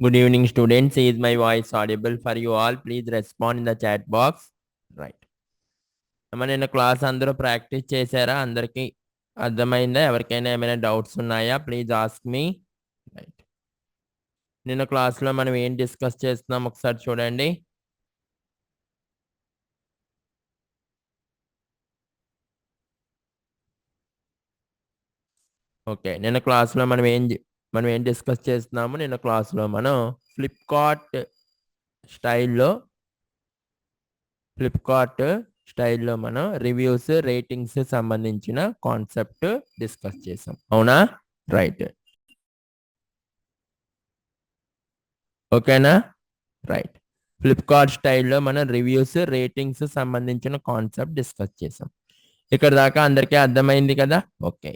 Good evening, students. Is my voice audible for you all? Please respond in the chat box. Right. నిన్న class అందరూ practice చేశారా? అందరికి అర్థమైందా? ఎవరికైనా ఏమైనా డౌట్స్ ఉన్నాయా? Please ask me. రైట్. నిన్న క్లాస్లో మనం ఏం డిస్కస్ చేస్తున్నాం ఒకసారి చూడండి. ఓకే, నిన్న క్లాస్లో మనం ఏం డిస్కస్ చేస్తున్నాము? నిన్న క్లాస్లో మనం ఫ్లిప్కార్ట్ స్టైల్లో మనం రివ్యూస్ రేటింగ్స్ సంబంధించిన కాన్సెప్ట్ డిస్కస్ చేసాం, అవునా? రైట్. ఓకేనా? రైట్. ఫ్లిప్కార్ట్ స్టైల్లో మనం రివ్యూస్ రేటింగ్స్ సంబంధించిన కాన్సెప్ట్ డిస్కస్ చేసాం. ఇక్కడ దాకా అందరికీ అర్థమైంది కదా? ఓకే.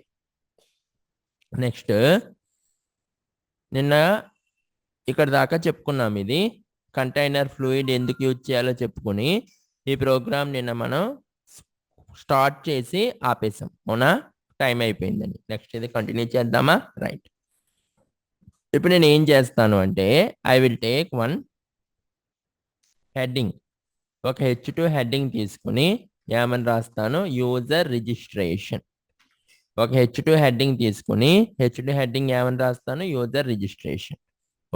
నెక్స్ట్, నిన్న ఇక్కడ దాకా చెప్పుకున్నాం. ఇది కంటైనర్ ఫ్లూయిడ్ ఎందుకు యూజ్ చేయాలో చెప్పుకుని ఈ ప్రోగ్రామ్ నిన్న మనం స్టార్ట్ చేసి ఆపేసాం, అవునా? టైం అయిపోయిందని. నెక్స్ట్ ఇది కంటిన్యూ చేద్దామా? రైట్. ఇప్పుడు నేను ఏం చేస్తాను అంటే I will take one heading, ఒక H2 హెడ్డింగ్ తీసుకుని ఏమని రాస్తాను? User registration. ఒక H2 హెడ్డింగ్ తీసుకుని H2 హెడ్డింగ్ ఏమని రాస్తాను? User registration.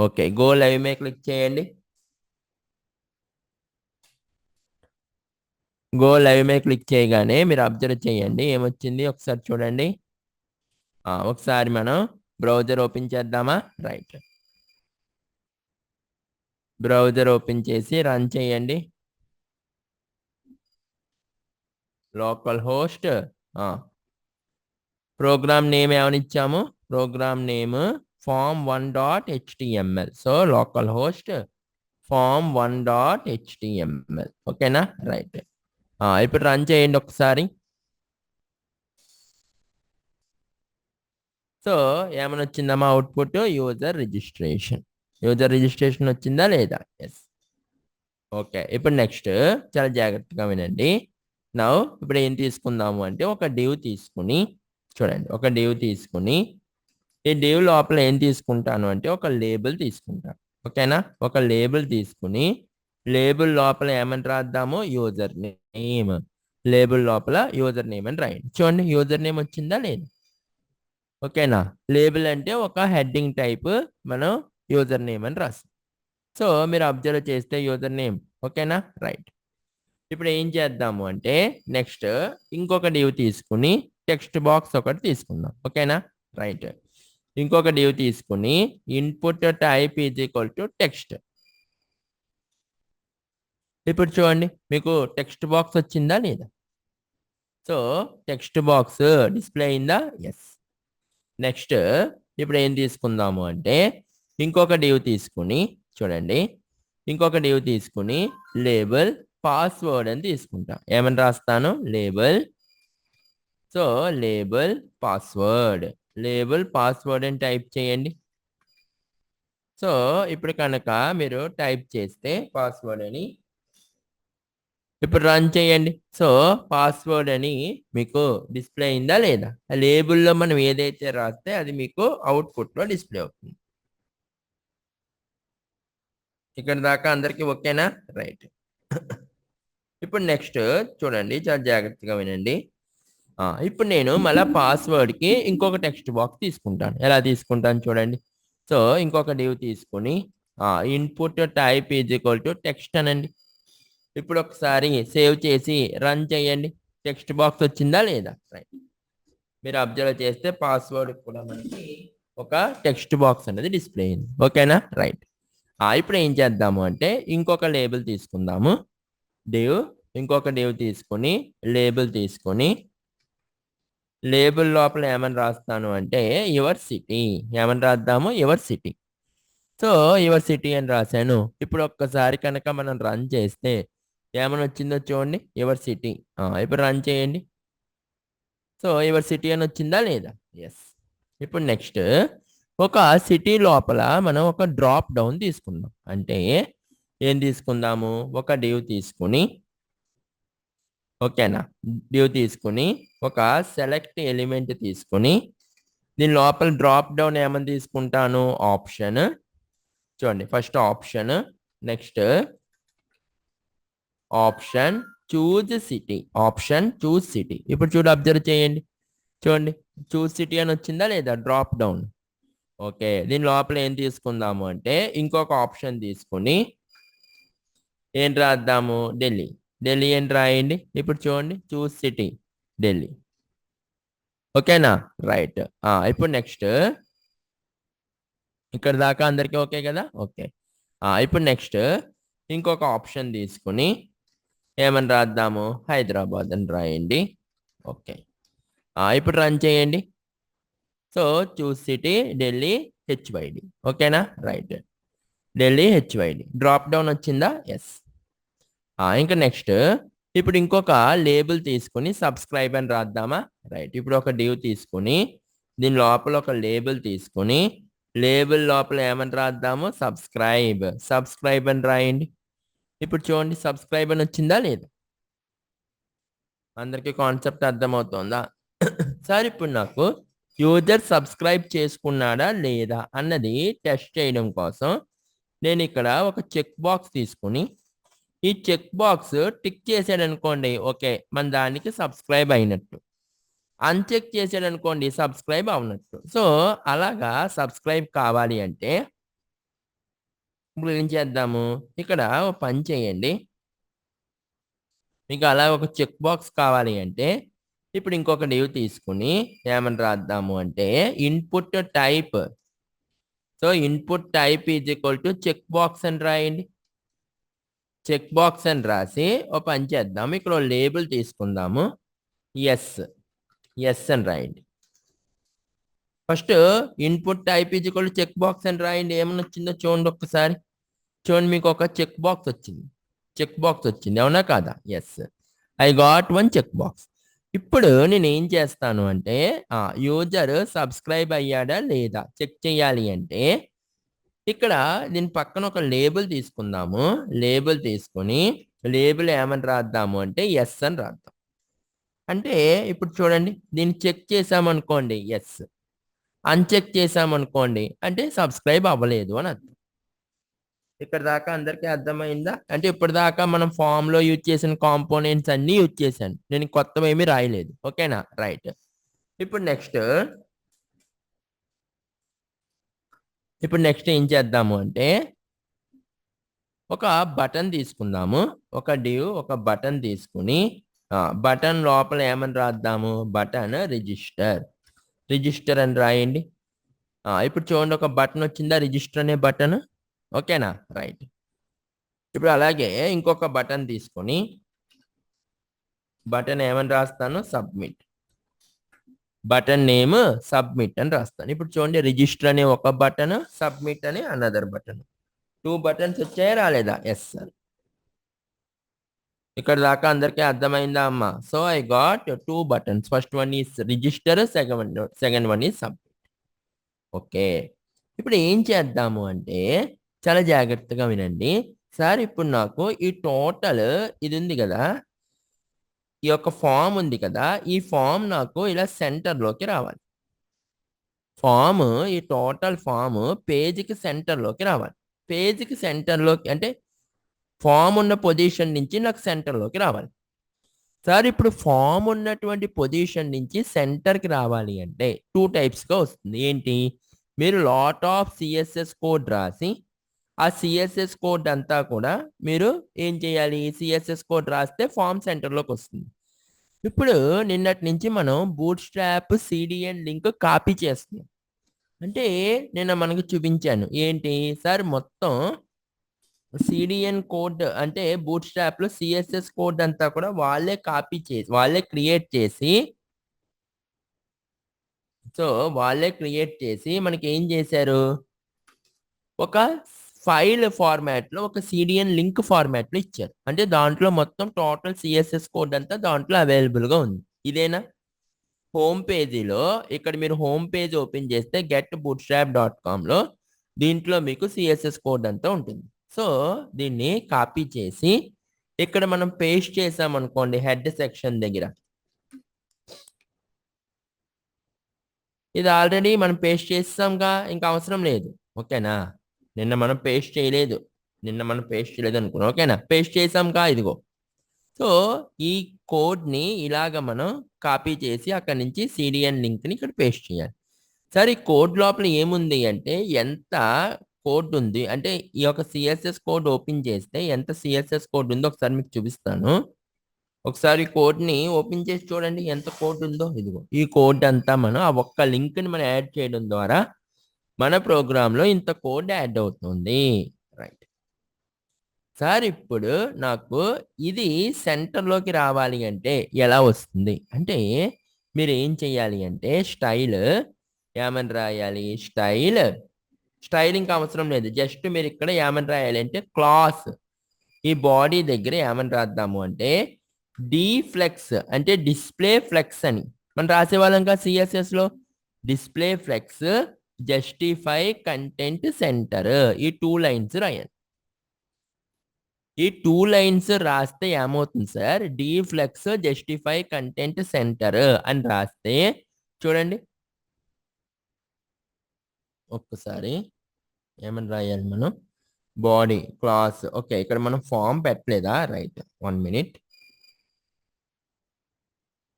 Okay, go live మీద క్లిక్ చేయండి. గో లైవ్ మీద క్లిక్ చేయగానే మీరు అబ్జర్వ్ చేయండి ఏమొచ్చింది ఒకసారి చూడండి. ఒకసారి మనం బ్రౌజర్ ఓపెన్ చేద్దామా? రైట్. బ్రౌజర్ ఓపెన్ చేసి రన్ చేయండి. లోకల్ హోస్ట్, ప్రోగ్రామ్ నేమ్ ఏమని ఇచ్చాము? Program name form1.html. So local host form1.html. ఓకేనా? రైట్. ఇప్పుడు రన్ చేయండి ఒకసారి. సో ఏమని వచ్చిందమ్మా output? User registration. User registration వచ్చిందా లేదా? ఎస్. ఓకే, ఇప్పుడు నెక్స్ట్ చాలా జాగ్రత్తగా వినండి. ఇప్పుడు ఏం తీసుకుందాము అంటే ఒక డివ్ తీసుకుని చూడండి. ఒక డివ్ తీసుకుని ఈ డివ్ లోపల ఏం తీసుకుంటాను అంటే ఒక లేబుల్ తీసుకుంటాను. ఓకేనా? ఒక లేబుల్ తీసుకుని లేబుల్ లోపల ఏమని రాద్దాము? User name. లేబుల్ లోపల యూజర్ నేమ్ అని రాయండి. చూడండి యూజర్ నేమ్ వచ్చిందా లేదా? ఓకేనా? లేబుల్ అంటే ఒక హెడ్డింగ్ టైప్, మనం యూజర్ నేమ్ అని రాస్తాం. సో మీరు అబ్జర్వ్ చేస్తే యూజర్ నేమ్. ఓకేనా? రైట్. ఇప్పుడు ఏం చేద్దాము అంటే నెక్స్ట్ ఇంకొక డివ్ తీసుకుని టెక్స్ట్ బాక్స్ ఒకటి తీసుకుందాం. ఓకేనా? రైట్. ఇంకొక డివ్ తీసుకుని input type is equal to text. ఇప్పుడు చూడండి మీకు టెక్స్ట్ బాక్స్ వచ్చిందా లేదా? సో టెక్స్ట్ బాక్స్ డిస్ప్లే అయిందా? ఎస్. నెక్స్ట్ ఇప్పుడు ఏం తీసుకుందాము అంటే ఇంకొక డివ్ తీసుకుని చూడండి, ఇంకొక డివ్ తీసుకుని లేబుల్ పాస్వర్డ్ అని తీసుకుంటా. ఏమని రాస్తాను? Label. So label password. Label password అని టైప్ చేయండి. సో ఇప్పుడు కనుక మీరు టైప్ చేస్తే పాస్వర్డ్ అని, ఇప్పుడు రన్ చేయండి. సో పాస్వర్డ్ అని మీకు డిస్ప్లే అయిందా లేదా? లేబుల్లో మనం ఏదైతే రాస్తే అది మీకు అవుట్పుట్లో డిస్ప్లే అవుతుంది. ఇక్కడ దాకా అందరికీ ఓకేనా? రైట్. ఇప్పుడు నెక్స్ట్ చూడండి, చాలా జాగ్రత్తగా వినండి. ఇప్పుడు నేను మళ్ళీ పాస్వర్డ్కి ఇంకొక టెక్స్ట్ బాక్స్ తీసుకుంటాను. ఎలా తీసుకుంటాను చూడండి. సో ఇంకొక డివ్ తీసుకొని input type is equal to text అనండి. ఇప్పుడు ఒకసారి సేవ్ చేసి రన్ చేయండి. టెక్స్ట్ బాక్స్ వచ్చిందా లేదా? రైట్. మీరు అబ్జర్వ్ చేస్తే పాస్వర్డ్ కూడా మనకి ఒక టెక్స్ట్ బాక్స్ అనేది డిస్ప్లే అయింది. ఓకేనా? రైట్. ఇప్పుడు ఏం చేద్దాము అంటే ఇంకొక లేబుల్ తీసుకుందాము. డివ్, ఇంకొక డివ్ తీసుకొని లేబుల్ తీసుకొని లేబుల్ లోపల ఏమని రాస్తాను అంటే యువర్ సిటీ. ఏమని రాద్దాము? Your city. So your city అని రాశాను. ఇప్పుడు ఒక్కసారి కనుక మనం రన్ చేస్తే ఏమని వచ్చిందో చూడండి, యువర్ సిటీ. ఇప్పుడు రన్ చేయండి. సో యువర్ సిటీ అని వచ్చిందా లేదా? ఎస్. ఇప్పుడు నెక్స్ట్ ఒక సిటీ లోపల మనం ఒక డ్రాప్ డౌన్ తీసుకుందాం. అంటే ఏం తీసుకుందాము? ఒక డివ్ తీసుకుని, ఓకేనా, డివ్ తీసుకుని ఒక సెలెక్ట్ ఎలిమెంట్ తీసుకుని దీని లోపల డ్రాప్ డౌన్ ఏమని తీసుకుంటాను? ఆప్షన్. చూడండి first option, next option choose city, option choose city. ఇప్పుడు చూడు, అబ్జర్వ్ చేయండి. చూడండి, చూజ్ సిటీ అని వచ్చిందా లేదా? Drop down. ఓకే, దీని లోపల ఏం తీసుకుందాము అంటే ఇంకొక ఆప్షన్ తీసుకుని ఏం రాద్దాము? ఢిల్లీ. ఢిల్లీ ఏం రాయండి. ఇప్పుడు చూడండి, చూస్ సిటీ ఢిల్లీ. ఓకేనా? రైట్. ఇప్పుడు నెక్స్ట్, ఇక్కడ దాకా అందరికీ ఓకే కదా? ఓకే. ఇప్పుడు నెక్స్ట్ ఇంకొక ఆప్షన్ తీసుకుని ఏమని రాద్దాము? హైదరాబాద్ అని రాయండి. ఓకే. ఇప్పుడు రన్ చేయండి. So choose city Delhi HYD. ఓకేనా? Right. Delhi HYD drop down వచ్చిందా? ఎస్. ఇంకా నెక్స్ట్, ఇప్పుడు ఇంకొక లేబుల్ తీసుకుని సబ్స్క్రైబ్ అని రాద్దామా? రైట్. ఇప్పుడు ఒక డివ్ తీసుకుని దీని లోపల ఒక లేబుల్ తీసుకుని లేబుల్ లోపల ఏమని రాద్దాము? సబ్స్క్రైబ్. సబ్స్క్రైబ్ అని రాయండి. ఇప్పుడు చూడండి, సబ్స్క్రైబ్ అని వచ్చిందా లేదా? అందరికీ కాన్సెప్ట్ అర్థమవుతుందా? సార్ ఇప్పుడు నాకు యూజర్ సబ్స్క్రైబ్ చేసుకున్నాడా లేదా అన్నది టెస్ట్ చేయడం కోసం నేను ఇక్కడ ఒక చెక్ బాక్స్ తీసుకుని ఈ చెక్ బాక్స్ టిక్ చేసాడు అనుకోండి, ఓకే, మన దానికి సబ్స్క్రైబ్ అయినట్టు. అన్చెక్ చేసాడు అనుకోండి, సబ్స్క్రైబ్ అవునట్టు. సో అలాగా సబ్స్క్రైబ్ కావాలి అంటే ఇప్పుడు ఏం చేద్దాము? ఇక్కడ ఒక పని చేయండి. మీకు అలా ఒక చెక్ బాక్స్ కావాలి అంటే ఇప్పుడు ఇంకొక డివ్ తీసుకుని ఏమని రాద్దాము అంటే input type. So input type is equal to check box అని రాయండి. చెక్ బాక్స్ అని రాసి ఓ పని చేద్దాం. ఇక్కడ లేబుల్ తీసుకుందాము. ఎస్. ఎస్ అని రాయండి. First input type is equal to check box అని రాయండి. ఏమని వచ్చిందో చూడండి ఒక్కసారి. చూడండి, మీకు ఒక చెక్ బాక్స్ వచ్చింది. చెక్ బాక్స్ వచ్చింది, అవునా కాదా? Yes, I got one check box. ఇప్పుడు నేను ఏం చేస్తాను అంటే యూజర్ సబ్స్క్రైబ్ అయ్యాడా లేదా చెక్ చేయాలి అంటే ఇక్కడ దీని పక్కన ఒక లేబుల్ తీసుకుందాము. లేబుల్ తీసుకొని లేబుల్ ఏమని రాద్దాము అంటే ఎస్ అని రాద్దాం. అంటే ఇప్పుడు చూడండి, దీన్ని చెక్ చేసామనుకోండి ఎస్, అన్చెక్ చేసామనుకోండి అంటే సబ్స్క్రైబ్ అవ్వలేదు అని అర్థం. ఇక్కడ దాకా అందరికీ అర్థమైందా? అంటే ఇప్పటిదాకా మనం ఫామ్ లో యూజ్ చేసిన కాంపోనెంట్స్ అన్ని యూజ్ చేశాను. నేను కొత్తవి ఏమీ రాయలేదు. ఓకేనా? రైట్. ఇప్పుడు నెక్స్ట్ ఏం చేద్దాము అంటే ఒక బటన్ తీసుకుందాము. ఒక డివ్ ఒక బటన్ తీసుకుని బటన్ లోపల ఏమని రాద్దాము? Button register. రిజిస్టర్ అని రాయండి. ఇప్పుడు చూడండి, ఒక బటన్ వచ్చిందా? రిజిస్టర్ అనే బటన్. ఓకేనా? రైట్. ఇప్పుడు అలాగే ఇంకొక బటన్ తీసుకొని బటన్ ఏమని రాస్తాను? సబ్మిట్. బటన్ నేమ్ సబ్మిట్ అని రాస్తాను. ఇప్పుడు చూడండి, రిజిస్టర్ అనే ఒక బటన్, సబ్మిట్ అని అనదర్ బటన్. 2 బటన్స్ వచ్చాయా రాలేదా? Yes sir. ఇక్కడ దాకా అందరికీ అర్థమైందా అమ్మా? So I got 2 buttons. First one is register, second one is submit. Okay. ఇప్పుడు ఏం చేద్దాము అంటే చాలా జాగ్రత్తగా వినండి. సార్ ఇప్పుడు నాకు ఈ టోటల్ ఇది ఉంది కదా, ఈ యొక్క ఫామ్ ఉంది కదా, ఈ ఫామ్ నాకు ఇలా సెంటర్లోకి రావాలి. ఫామ్, ఈ టోటల్ ఫామ్ పేజీకి సెంటర్లోకి రావాలి. పేజీకి సెంటర్లోకి అంటే ఫామ్ ఉన్న పొజిషన్ నుంచి నాకు సెంటర్లోకి రావాలి. సార్ ఇప్పుడు ఫామ్ ఉన్నటువంటి పొజిషన్ నుంచి సెంటర్కి రావాలి అంటే 2 టైప్స్గా వస్తుంది. ఏంటి? మీరు లాట్ ఆఫ్ సిఎస్ఎస్ కోడ్ రాసి ఆ సిఎస్ఎస్ కోడ్ అంతా కూడా మీరు ఏం చేయాలి? సిఎస్ఎస్ కోడ్ రాస్తే ఫామ్ సెంటర్లోకి వస్తుంది. ఇప్పుడు నిన్నటి నుంచి మనం boot strap CDN link copy చేస్తున్నాం. అంటే నేను మనకు చూపించాను ఏంటి సార్, మొత్తం సిడిఎన్ కోడ్ అంటే బూట్ స్ట్రాప్ లో సిఎస్ఎస్ కోడ్ అంతా కూడా వాళ్ళే కాపీ చేసి వాళ్ళే క్రియేట్ చేసి మనకి ఏం చేశారు? ఒక ఫైల్ ఫార్మాట్ లో ఒక సిడిఎన్ లింక్ ఫార్మాట్ లో ఇచ్చారు. అంటే దాంట్లో మొత్తం టోటల్ సిఎస్ఎస్ కోడ్ అంతా దాంట్లో అవైలబుల్ గా ఉంది. ఇదేనా? హోమ్ పేజీలో ఇక్కడ మీరు హోమ్ పేజ్ ఓపెన్ చేస్తే getbootstrap.com లో దీంట్లో మీకు సిఎస్ఎస్ కోడ్ అంతా ఉంటుంది. సో దీన్ని కాపీ చేసి ఇక్కడ మనం పేస్ట్ చేసాం అనుకోండి హెడ్ సెక్షన్ దగ్గర. ఇది ఆల్రెడీ మనం పేస్ట్ చేసాంగా, ఇంకా అవసరం లేదు. ఓకేనా? నిన్న మనం పేస్ట్ చేయలేదు. అనుకున్నాం. ఓకేనా? పేస్ట్ చేసాంగా ఇదిగో. సో ఈ కోడ్ని ఇలాగ మనం కాపీ చేసి అక్కడి నుంచి సిడిఎన్ లింక్ని ఇక్కడ పేస్ట్ చేయాలి. సరే ఈ కోడ్ లోపల ఏముంది అంటే ఎంత కోడ్ ఉంది అంటే ఈ యొక్క సిఎస్ఎస్ కోడ్ ఓపెన్ చేస్తే ఎంత సిఎస్ఎస్ కోడ్ ఉందో ఒకసారి మీకు చూపిస్తాను. ఒకసారి కోడ్ని ఓపెన్ చేసి చూడండి ఎంత కోడ్ ఉందో. ఇదిగో ఈ కోడ్ అంతా మనం ఆ ఒక్క లింక్ని మనం యాడ్ చేయడం ద్వారా మన ప్రోగ్రాంలో ఇంత కోడ్ యాడ్ అవుతుంది. రైట్ సార్, ఇప్పుడు నాకు ఇది సెంటర్లోకి రావాలి అంటే ఎలా వస్తుంది అంటే మీరు ఏం చేయాలి అంటే స్టైల్ ఏమని రాయాలి? స్టైలింగ్ అవసరం లేదు. జస్ట్ మీరు ఇక్కడ ఏమని రాయాలి అంటే క్లాస్ ఈ బాడీ దగ్గర ఏమని రాద్దాము అంటే డిఫ్లెక్స్ అంటే డిస్ప్లే ఫ్లెక్స్ అని మనం రాసేవాళ్ళం కదా సిఎస్ఎస్ లో. Display flex justify content center ఈ 2 లైన్స్ రాయాలి. ఈ 2 లైన్స్ రాస్తే ఏమవుతుంది sir? D flex justify content center అని రాస్తే చూడండి ఒక్కసారి ఏమని రాయాలి మనం? Body class. ఓకే, ఇక్కడ మనం ఫామ్ పెట్టలేదా? Right, 1 minute.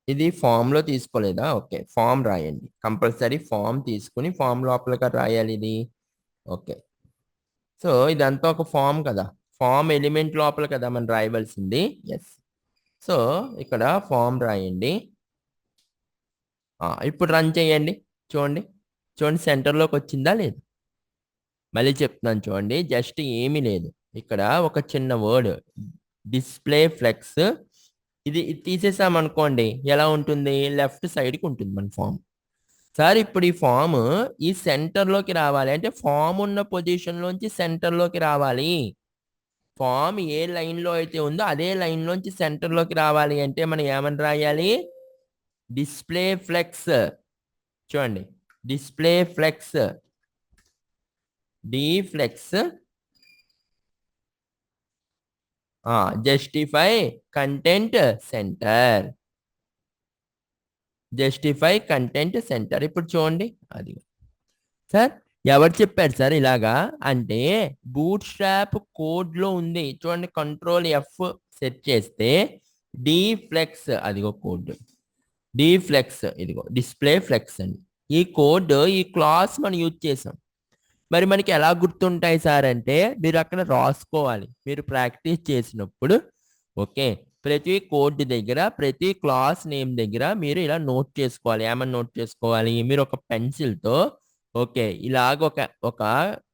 ఇది ఫామ్ లో తీసుకోలేదా? ఓకే, ఫామ్ రాయండి. కంపల్సరీ ఫామ్ తీసుకుని ఫామ్ లోపలగా రాయాలి ఇది. ఓకే, సో ఇదంతా ఒక ఫామ్ కదా, ఫామ్ ఎలిమెంట్ లోపల కదా మనం రాయవలసింది. ఎస్, సో ఇక్కడ ఫామ్ రాయండి. ఇప్పుడు రన్ చేయండి. చూడండి సెంటర్లోకి వచ్చిందా లేదు? మళ్ళీ చెప్తున్నాను చూడండి, జస్ట్ ఏమీ లేదు. ఇక్కడ ఒక చిన్న వర్డ్ డిస్ప్లే ఫ్లెక్స్ ఇది తీసేసామనుకోండి ఎలా ఉంటుంది? లెఫ్ట్ సైడ్కి ఉంటుంది మన ఫామ్. సార్ ఇప్పుడు ఈ ఫామ్ ఈ సెంటర్లోకి రావాలి అంటే ఫామ్ ఉన్న పొజిషన్లోంచి సెంటర్లోకి రావాలి. ఫామ్ ఏ లైన్లో అయితే ఉందో అదే లైన్లోంచి సెంటర్లోకి రావాలి అంటే మనం ఏమని రాయాలి? Display flex. చూడండి display flex d flex justify content center. ఇప్పుడు చూడండి అది. సార్ ఎవరు చెప్పారు సార్ ఇలాగా అంటే బూట్ స్ట్రాప్ కోడ్ లో ఉంది. చూడండి కంట్రోల్ ఎఫ్ సెట్ చేస్తే డిఫ్లెక్స్ అదిగో కోడ్ డిఫ్లెక్స్ ఇదిగో డిస్ప్లే ఫ్లెక్స్ అని ఈ కోడ్ ఈ క్లాస్ మనం యూజ్ చేసాం. మరి మనకి ఎలా గుర్తుంటాయి సార్ అంటే మీరు అక్కడ రాసుకోవాలి మీరు ప్రాక్టీస్ చేసినప్పుడు. ఓకే, ప్రతి కోడ్ దగ్గర ప్రతి క్లాస్ నేమ్ దగ్గర మీరు ఇలా నోట్ చేసుకోవాలి. ఏమని నోట్ చేసుకోవాలి? మీరు ఒక పెన్సిల్తో ఓకే ఇలాగ ఒక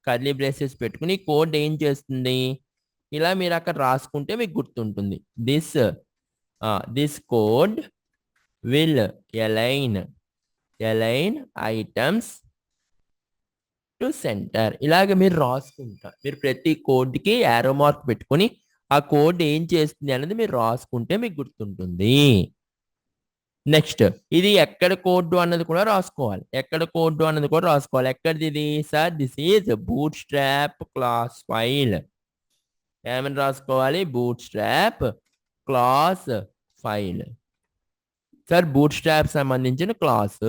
కర్లీ బ్రేసెస్ పెట్టుకుని కోడ్ ఏం చేస్తుంది ఇలా మీరు అక్కడ రాసుకుంటే మీకు గుర్తుంటుంది. This code will align items to centre. ఇలాగ మీరు రాసుకుంటారు. మీరు ప్రతి కోడ్కి యారో మార్క్ పెట్టుకుని ఆ కోడ్ ఏం చేస్తుంది అనేది మీరు రాసుకుంటే మీకు గుర్తుంటుంది. నెక్స్ట్ ఇది ఎక్కడ కోడ్ అన్నది కూడా రాసుకోవాలి. ఎక్కడిది ఇది sir? This is boot strap class file. ఏమని రాసుకోవాలి? Boot strap class file. Sir boot strap సంబంధించిన క్లాస్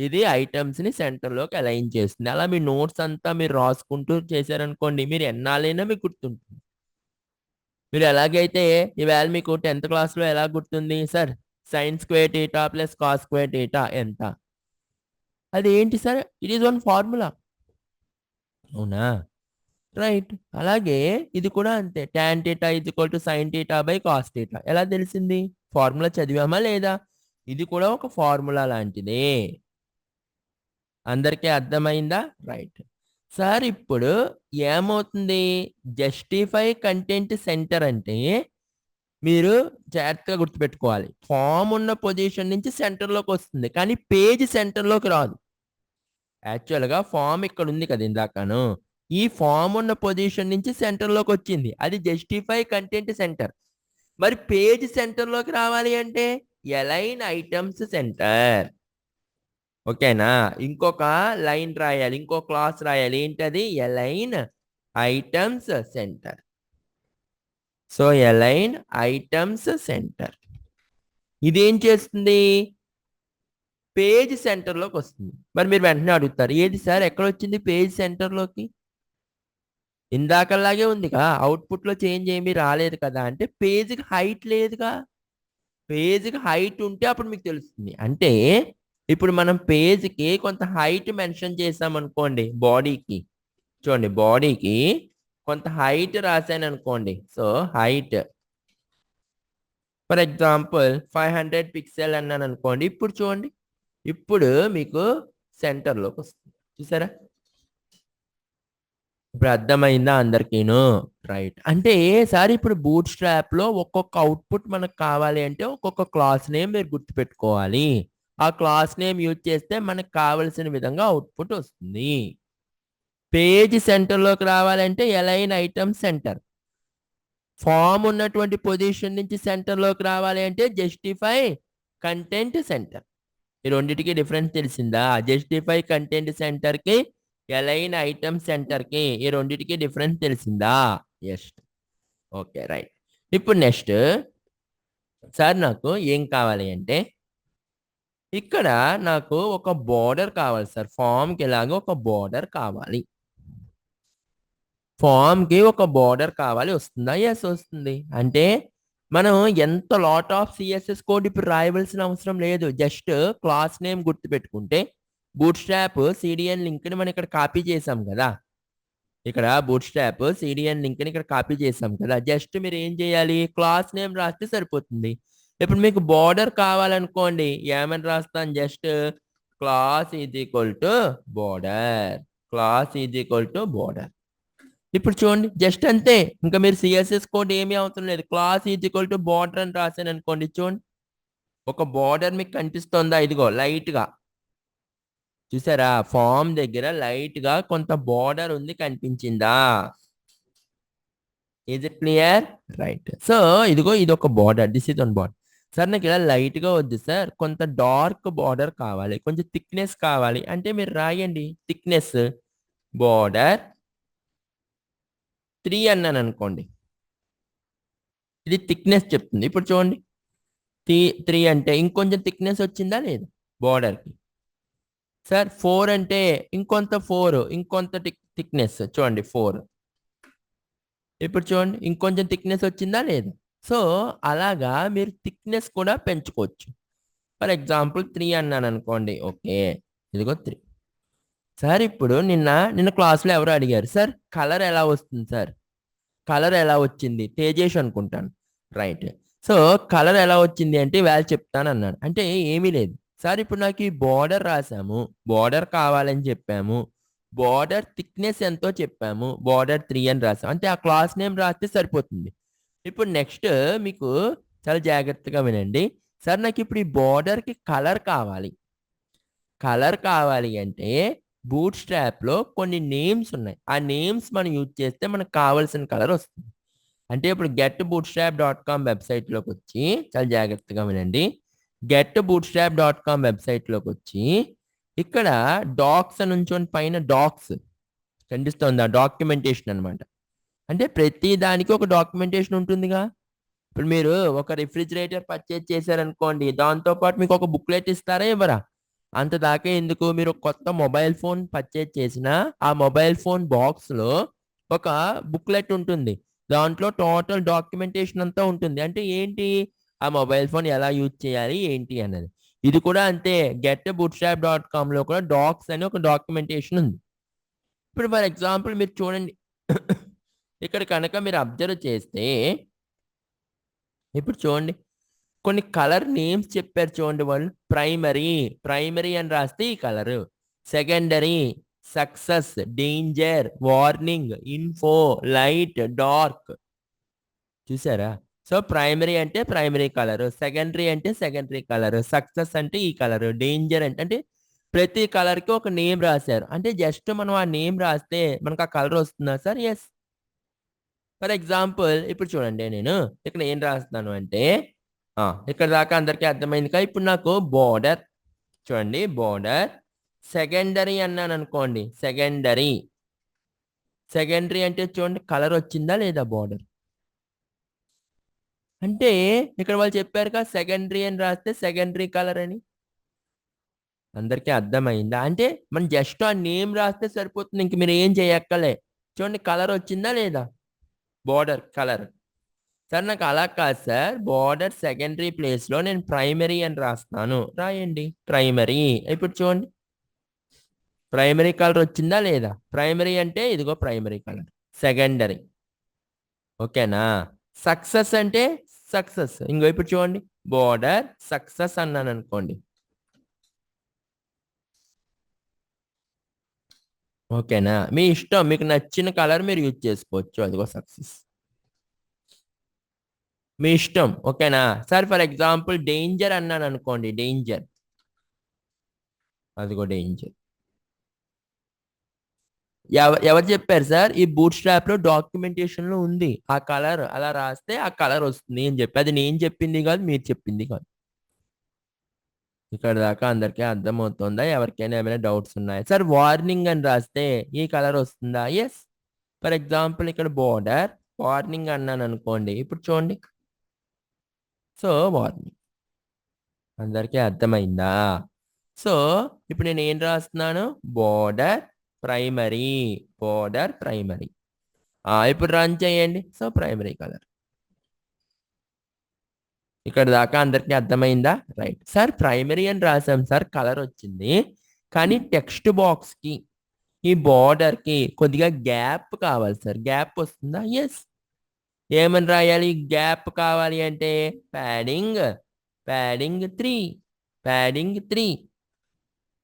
ఇది ఐటమ్స్ ని సెంటర్ లోకి అలైన్ చేస్తుంది. అలా మీ నోట్స్ అంతా మీరు రాసుకుంటూ చేశారనుకోండి మీరు ఎన్నాళ్ళైనా మీకు గుర్తుంటుంది. మీరు ఎలాగైతే ఈవేళ మీకు 10th క్లాస్లో ఎలా గుర్తుంది sir? Sine square theta plus cos square theta ఎంత? అది ఏంటి సార్? It is 1 formula. అవునా? రైట్. అలాగే ఇది కూడా అంతే. Tan theta is equal to sine theta by cos theta. ఎలా తెలిసింది? ఫార్ములా చదివామా లేదా? ఇది కూడా ఒక ఫార్ములా లాంటిదే. అందరికీ అర్థమైందా? రైట్. సార్ ఇప్పుడు ఏమవుతుంది? జస్టిఫై కంటెంట్ సెంటర్ అంటే మీరు జాగ్రత్తగా గుర్తుపెట్టుకోవాలి. ఫామ్ ఉన్న పొజిషన్ నుంచి సెంటర్లోకి వస్తుంది కానీ పేజ్ సెంటర్లోకి రాదు. యాక్చువల్గా ఫామ్ ఇక్కడ ఉంది కదా ఇందాకను, ఈ ఫామ్ ఉన్న పొజిషన్ నుంచి సెంటర్లోకి వచ్చింది. అది జస్టిఫై కంటెంట్ సెంటర్. మరి పేజ్ సెంటర్లోకి రావాలి అంటే అలైన్ ఐటమ్స్ సెంటర్. ఓకేనా? ఇంకొక లైన్ రాయాలి, ఇంకో క్లాస్ రాయాలి. ఏంటది? Align items centre. So align items centre ఇదేం చేస్తుంది? పేజ్ సెంటర్లోకి వస్తుంది. మరి మీరు వెంటనే అడుగుతారు ఏది సార్ ఎక్కడ వచ్చింది పేజ్ సెంటర్లోకి? ఇందాకలాగే ఉందిగా, అవుట్పుట్లో చేంజ్ ఏమీ రాలేదు కదా అంటే పేజ్కి హైట్ లేదుగా. పేజ్కి హైట్ ఉంటే అప్పుడు మీకు తెలుస్తుంది. అంటే ఇప్పుడు మనం పేజ్కి కొంత హైట్ మెన్షన్ చేసాం అనుకోండి బాడీకి. చూడండి బాడీకి కొంత హైట్ రాశాను అనుకోండి. So height for example 500 pixel అన్నాను అనుకోండి. ఇప్పుడు చూడండి, ఇప్పుడు మీకు సెంటర్లోకి వస్తుంది. చూసారా? ఇప్పుడు అర్థమైందా అందరికీను? రైట్. అంటే సార్ ఇప్పుడు బూట్ స్ట్రాప్లో ఒక్కొక్క అవుట్పుట్ మనకు కావాలి అంటే ఒక్కొక్క క్లాస్ నేమ్ మీరు గుర్తుపెట్టుకోవాలి. ఆ క్లాస్ నేమ్ యూజ్ చేస్తే మనకు కావలసిన విధంగా అవుట్పుట్ వస్తుంది. పేజ్ సెంటర్లోకి రావాలంటే ఎలైన్ ఐటమ్ సెంటర్. ఫామ్ ఉన్నటువంటి పొజిషన్ నుంచి సెంటర్లోకి రావాలి అంటే జస్టిఫై కంటెంట్ సెంటర్. ఈ రెండింటికి డిఫరెన్స్ తెలిసిందా? జస్టిఫై కంటెంట్ సెంటర్కి, ఎలైన్ ఐటమ్ సెంటర్కి, ఈ రెండింటికి డిఫరెన్స్ తెలిసిందా? ఎస్. Okay right. ఇప్పుడు నెక్స్ట్ సార్ నాకు ఏం కావాలి అంటే ఇక్కడ నాకు ఒక బోర్డర్ కావాలి సార్. ఫామ్కి ఎలాగో ఒక బోర్డర్ కావాలి. ఫామ్కి ఒక బోర్డర్ కావాలి, వస్తుందా? ఎస్ వస్తుంది. అంటే మనం ఎంత లాట్ ఆఫ్ సిఎస్ఎస్ కోడ్ ఇప్పుడు రాయవలసిన అవసరం లేదు. జస్ట్ క్లాస్ నేమ్ గుర్తుపెట్టుకుంటే బూట్ స్ట్రాప్ సిడిఎన్ లింక్ని మనం ఇక్కడ కాపీ చేసాం కదా. ఇక్కడ బూట్ స్ట్రాప్ సిడిఎన్ లింక్ని ఇక్కడ కాపీ చేసాం కదా. జస్ట్ మీరు ఏం చేయాలి? క్లాస్ నేమ్ రాస్తే సరిపోతుంది. ఇప్పుడు మీకు బోర్డర్ కావాలనుకోండి, ఏమని రాస్తాను? Just class is equal to border. Class is equal to border. ఇప్పుడు చూడండి జస్ట్ అంతే. ఇంకా మీరు సిఎస్ఎస్ కోడ్ ఏమీ అవసరం లేదు. Class is equal to border అని రాశాను అనుకోండి. చూడండి ఒక బోర్డర్ మీకు కనిపిస్తుందా? ఇదిగో లైట్ గా చూసారా? ఫామ్ దగ్గర లైట్ గా కొంత బోర్డర్ ఉంది, కనిపించిందా? Is it clear? Right. So ఇదిగో ఇది ఒక border, this is one border. Sir నాకు ఇలా లైట్ గా వద్దు సార్, కొంత డార్క్ బోర్డర్ కావాలి, కొంచెం థిక్నెస్ కావాలి అంటే మీరు రాయండి థిక్నెస్ బోర్డర్ 3 అన్నాను అనుకోండి. ఇది థిక్నెస్ చెప్తుంది. ఇప్పుడు చూడండి 3 అంటే ఇంకొంచెం థిక్నెస్ వచ్చిందా లేదు బోర్డర్కి? సార్ 4 అంటే ఇంకొంత 4, ఇంకొంత థిక్నెస్ చూడండి 4. ఇప్పుడు చూడండి ఇంకొంచెం థిక్నెస్ వచ్చిందా లేదు? సో అలాగా మీరు థిక్నెస్ కూడా పెంచుకోవచ్చు. ఫర్ ఎగ్జాంపుల్ 3 అన్నాను అనుకోండి. ఓకే ఇదిగో 3. సార్ ఇప్పుడు నిన్న క్లాస్లో ఎవరు అడిగారు సార్ కలర్ ఎలా వస్తుంది సార్? కలర్ ఎలా వచ్చింది? తేజేష్ అనుకుంటాను. రైట్. సో కలర్ ఎలా వచ్చింది అంటే వాల్యూ చెప్తాను అన్నాడు. అంటే ఏమీ లేదు సార్, ఇప్పుడు నాకు ఈ బోర్డర్ రాసాము, బోర్డర్ కావాలని చెప్పాము, బోర్డర్ థిక్నెస్ ఎంతో చెప్పాము, బోర్డర్ 3 అని రాసాము. అంటే ఆ క్లాస్ నేమ్ రాస్తే సరిపోతుంది. ఇప్పుడు నెక్స్ట్ మీకు చాలా జాగ్రత్తగా వినండి. సార్ నాకు ఇప్పుడు ఈ బోర్డర్కి కలర్ కావాలి. కలర్ కావాలి అంటే బూట్ స్ట్రాప్లో కొన్ని నేమ్స్ ఉన్నాయి. ఆ నేమ్స్ మనం యూజ్ చేస్తే మనకు కావాల్సిన కలర్ వస్తుంది. అంటే ఇప్పుడు getbootstrap.com వెబ్సైట్లోకి వచ్చి చాలా జాగ్రత్తగా వినండి. getbootstrap.com వెబ్సైట్లోకి వచ్చి ఇక్కడ డాక్స్ అని ఉంచుకొని పైన డాక్స్ కనిపిస్తుందా? డాక్యుమెంటేషన్ అనమాట. అంటే ప్రతి దానికి ఒక డాక్యుమెంటేషన్ ఉంటుందిగా. ఇప్పుడు మీరు ఒక రిఫ్రిజిరేటర్ పర్చేజ్ చేశారనుకోండి, దాంతో పాటు మీకు ఒక బుక్లెట్ ఇస్తారా ఇవ్వరా? అంత దాకా ఎందుకు, మీరు కొత్త మొబైల్ ఫోన్ పర్చేజ్ చేసినా ఆ మొబైల్ ఫోన్ బాక్స్లో ఒక బుక్లెట్ ఉంటుంది. దాంట్లో టోటల్ డాక్యుమెంటేషన్ అంతా ఉంటుంది. అంటే ఏంటి? ఆ మొబైల్ ఫోన్ ఎలా యూజ్ చేయాలి ఏంటి అన్నది. ఇది కూడా అంతే. getbootstrap.com లో కూడా డాక్స్ అని ఒక డాక్యుమెంటేషన్ ఉంది. ఇప్పుడు ఫర్ ఎగ్జాంపుల్ మీరు చూడండి ఇక్కడ కనుక మీరు అబ్జర్వ్ చేస్తే ఇప్పుడు చూడండి కొన్ని కలర్ నేమ్స్ చెప్పారు చూడండి వాళ్ళు. ప్రైమరీ అని రాస్తే ఈ colour, secondary success, danger, warning, info, light, dark. చూసారా? సో ప్రైమరీ అంటే ప్రైమరీ కలర్, సెకండరీ అంటే సెకండరీ కలర్, సక్సెస్ అంటే ఈ కలర్, డేంజర్ అంటే ప్రతి కలర్కి ఒక నేమ్ రాశారు. అంటే జస్ట్ మనం ఆ నేమ్ రాస్తే మనకు ఆ కలర్ వస్తుందా సార్? ఎస్. ఫర్ ఎగ్జాంపుల్ ఇప్పుడు చూడండి నేను ఇక్కడ ఏం రాస్తున్నాను అంటే ఇక్కడ దాకా అందరికీ అర్థమైందిగా. ఇప్పుడు నాకు బోర్డర్ చూడండి, బోర్డర్ సెకండరీ అన్నాను అనుకోండి. సెకండరీ అంటే చూడండి కలర్ వచ్చిందా లేదా బోర్డర్? అంటే ఇక్కడ వాళ్ళు చెప్పారుగా సెకండరీ అని రాస్తే సెకండరీ కలర్ అని. అందరికీ అర్థమైందా? అంటే మనం జస్ట్ ఆ నేమ్ రాస్తే సరిపోతుంది, ఇంక మీరు ఏం చేయక్కలే. చూడండి కలర్ వచ్చిందా లేదా? Border colour. సార్ నాకు అలా కాదు సార్, బోర్డర్ సెకండరీ ప్లేస్లో నేను ప్రైమరీ అని రాస్తాను, రాయండి ప్రైమరీ. ఇప్పుడు చూడండి ప్రైమరీ కలర్ వచ్చిందా లేదా? ప్రైమరీ అంటే ఇదిగో ప్రైమరీ కలర్. సెకండరీ. ఓకేనా? సక్సెస్ అంటే సక్సెస్. ఇంకో ఇప్పుడు చూడండి బోర్డర్ సక్సెస్ అన్నాను అనుకోండి. ఓకేనా? మీ ఇష్టం, మీకు నచ్చిన కలర్ మీరు యూజ్ చేసుకోవచ్చు. అదిగో సక్సెస్, మీ ఇష్టం. ఓకేనా? సార్ ఫర్ ఎగ్జాంపుల్ డేంజర్ అన్నాను అనుకోండి, డేంజర్. అదిగో డేంజర్. ఎవరు చెప్పారు సార్? ఈ బూట్ స్ట్రాప్ లో డాక్యుమెంటేషన్ లో ఉంది ఆ కలర్. అలా రాస్తే ఆ కలర్ వస్తుంది అని చెప్పి. అది నేను చెప్పింది కాదు, మీరు చెప్పింది కాదు. ఇక్కడ దాకా అందరికీ అర్థమవుతుందా? ఎవరికైనా ఏమైనా డౌట్స్ ఉన్నాయా? సార్ వార్నింగ్ అని రాస్తే ఈ కలర్ వస్తుందా? ఎస్. ఫర్ ఎగ్జాంపుల్ ఇక్కడ బోర్డర్ వార్నింగ్ అన్నాను అనుకోండి. ఇప్పుడు చూడండి, సో వార్నింగ్. అందరికీ అర్థమైందా? సో ఇప్పుడు నేను ఏం రాస్తున్నాను? Border primary, border primary. ఇప్పుడు రన్ చేయండి. So primary colour. ఇక్కడ దాకా అందరికీ అర్థమైందా? రైట్ సార్, ప్రైమరీ అని రాసాం సార్, కలర్ వచ్చింది. కానీ టెక్స్ట్ బాక్స్ కి ఈ బోర్డర్ కి కొద్దిగా గ్యాప్ కావాలి సార్. గ్యాప్ వస్తుందా? ఎస్. ఏమని రాయాలి? గ్యాప్ కావాలి అంటే ప్యాడింగ్, ప్యాడింగ్ 3, ప్యాడింగ్ 3.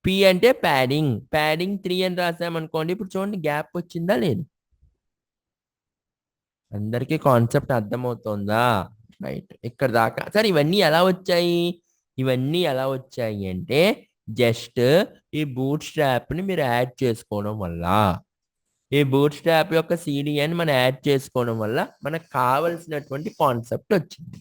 పి అంటే ప్యాడింగ్, ప్యాడింగ్ 3 అని రాసామనుకోండి. ఇప్పుడు చూడండి గ్యాప్ వచ్చిందా లేదు? అందరికీ కాన్సెప్ట్ అర్థమవుతుందా? రైట్. ఇక్కడ దాకా సార్ ఇవన్నీ ఎలా వచ్చాయి? ఇవన్నీ ఎలా వచ్చాయి అంటే జస్ట్ ఈ బూట్ స్ట్రాప్ ని మీరు యాడ్ చేసుకోవడం వల్ల, ఈ బూట్ స్ట్రాప్ యొక్క సిడిఎన్ మనం యాడ్ చేసుకోవడం వల్ల మనకు కావలసినటువంటి కాన్సెప్ట్ వచ్చింది.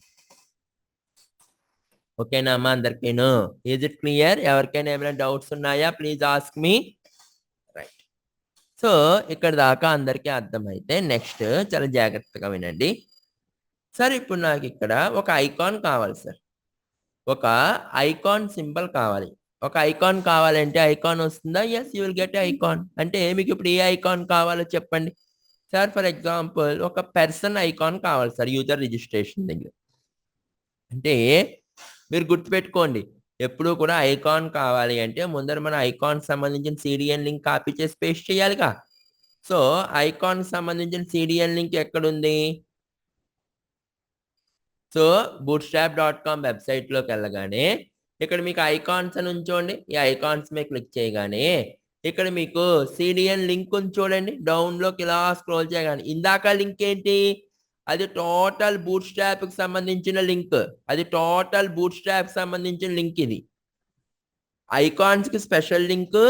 ఓకేనా అమ్మా అందరికీను? Is it clear? ఎవరికైనా ఏమైనా డౌట్స్ ఉన్నాయా? Please ask me. Right. So ఇక్కడ దాకా అందరికీ అర్థమైతే నెక్స్ట్ చాలా జాగ్రత్తగా వినండి. సార్ ఇప్పుడు నాకు ఇక్కడ ఒక ఐకాన్ కావాలి సార్. ఒక ఐకాన్ సింబల్ కావాలి. ఒక ఐకాన్ కావాలంటే ఐకాన్ వస్తుందా? Yes, you will get icon. అంటే మీకు ఇప్పుడు ఏ ఐకాన్ కావాలో చెప్పండి. సార్ ఫర్ ఎగ్జాంపుల్ ఒక పర్సన్ ఐకాన్ కావాలి సార్ యూజర్ రిజిస్ట్రేషన్ దగ్గర. అంటే మీరు గుర్తుపెట్టుకోండి, ఎప్పుడు కూడా ఐకాన్ కావాలి అంటే ముందర మన ఐకాన్ సంబంధించిన సిడిఎన్ లింక్ కాపీ చేసి పేస్ట్ చేయాలిగా. సో ఐకాన్ సంబంధించిన సిడిఎన్ లింక్ ఎక్కడుంది? సో bootstrap.com వెబ్సైట్లోకి వెళ్ళగానే ఇక్కడ మీకు ఐకాన్స్ అని ఉంచోండి. ఈ ఐకాన్స్ మీద క్లిక్ చేయగానే ఇక్కడ మీకు సిడిఎన్ లింక్ ఉంది చూడండి. డౌన్లోకి ఇలా స్క్రోల్ చేయగానే ఇందాక లింక్ ఏంటి? అది టోటల్ బూట్స్ట్రాప్ కి సంబంధించిన లింక్. అది టోటల్ బూట్స్ట్రాప్ సంబంధించిన లింక్. ఇది ఐకాన్స్ కి స్పెషల్ లింక్,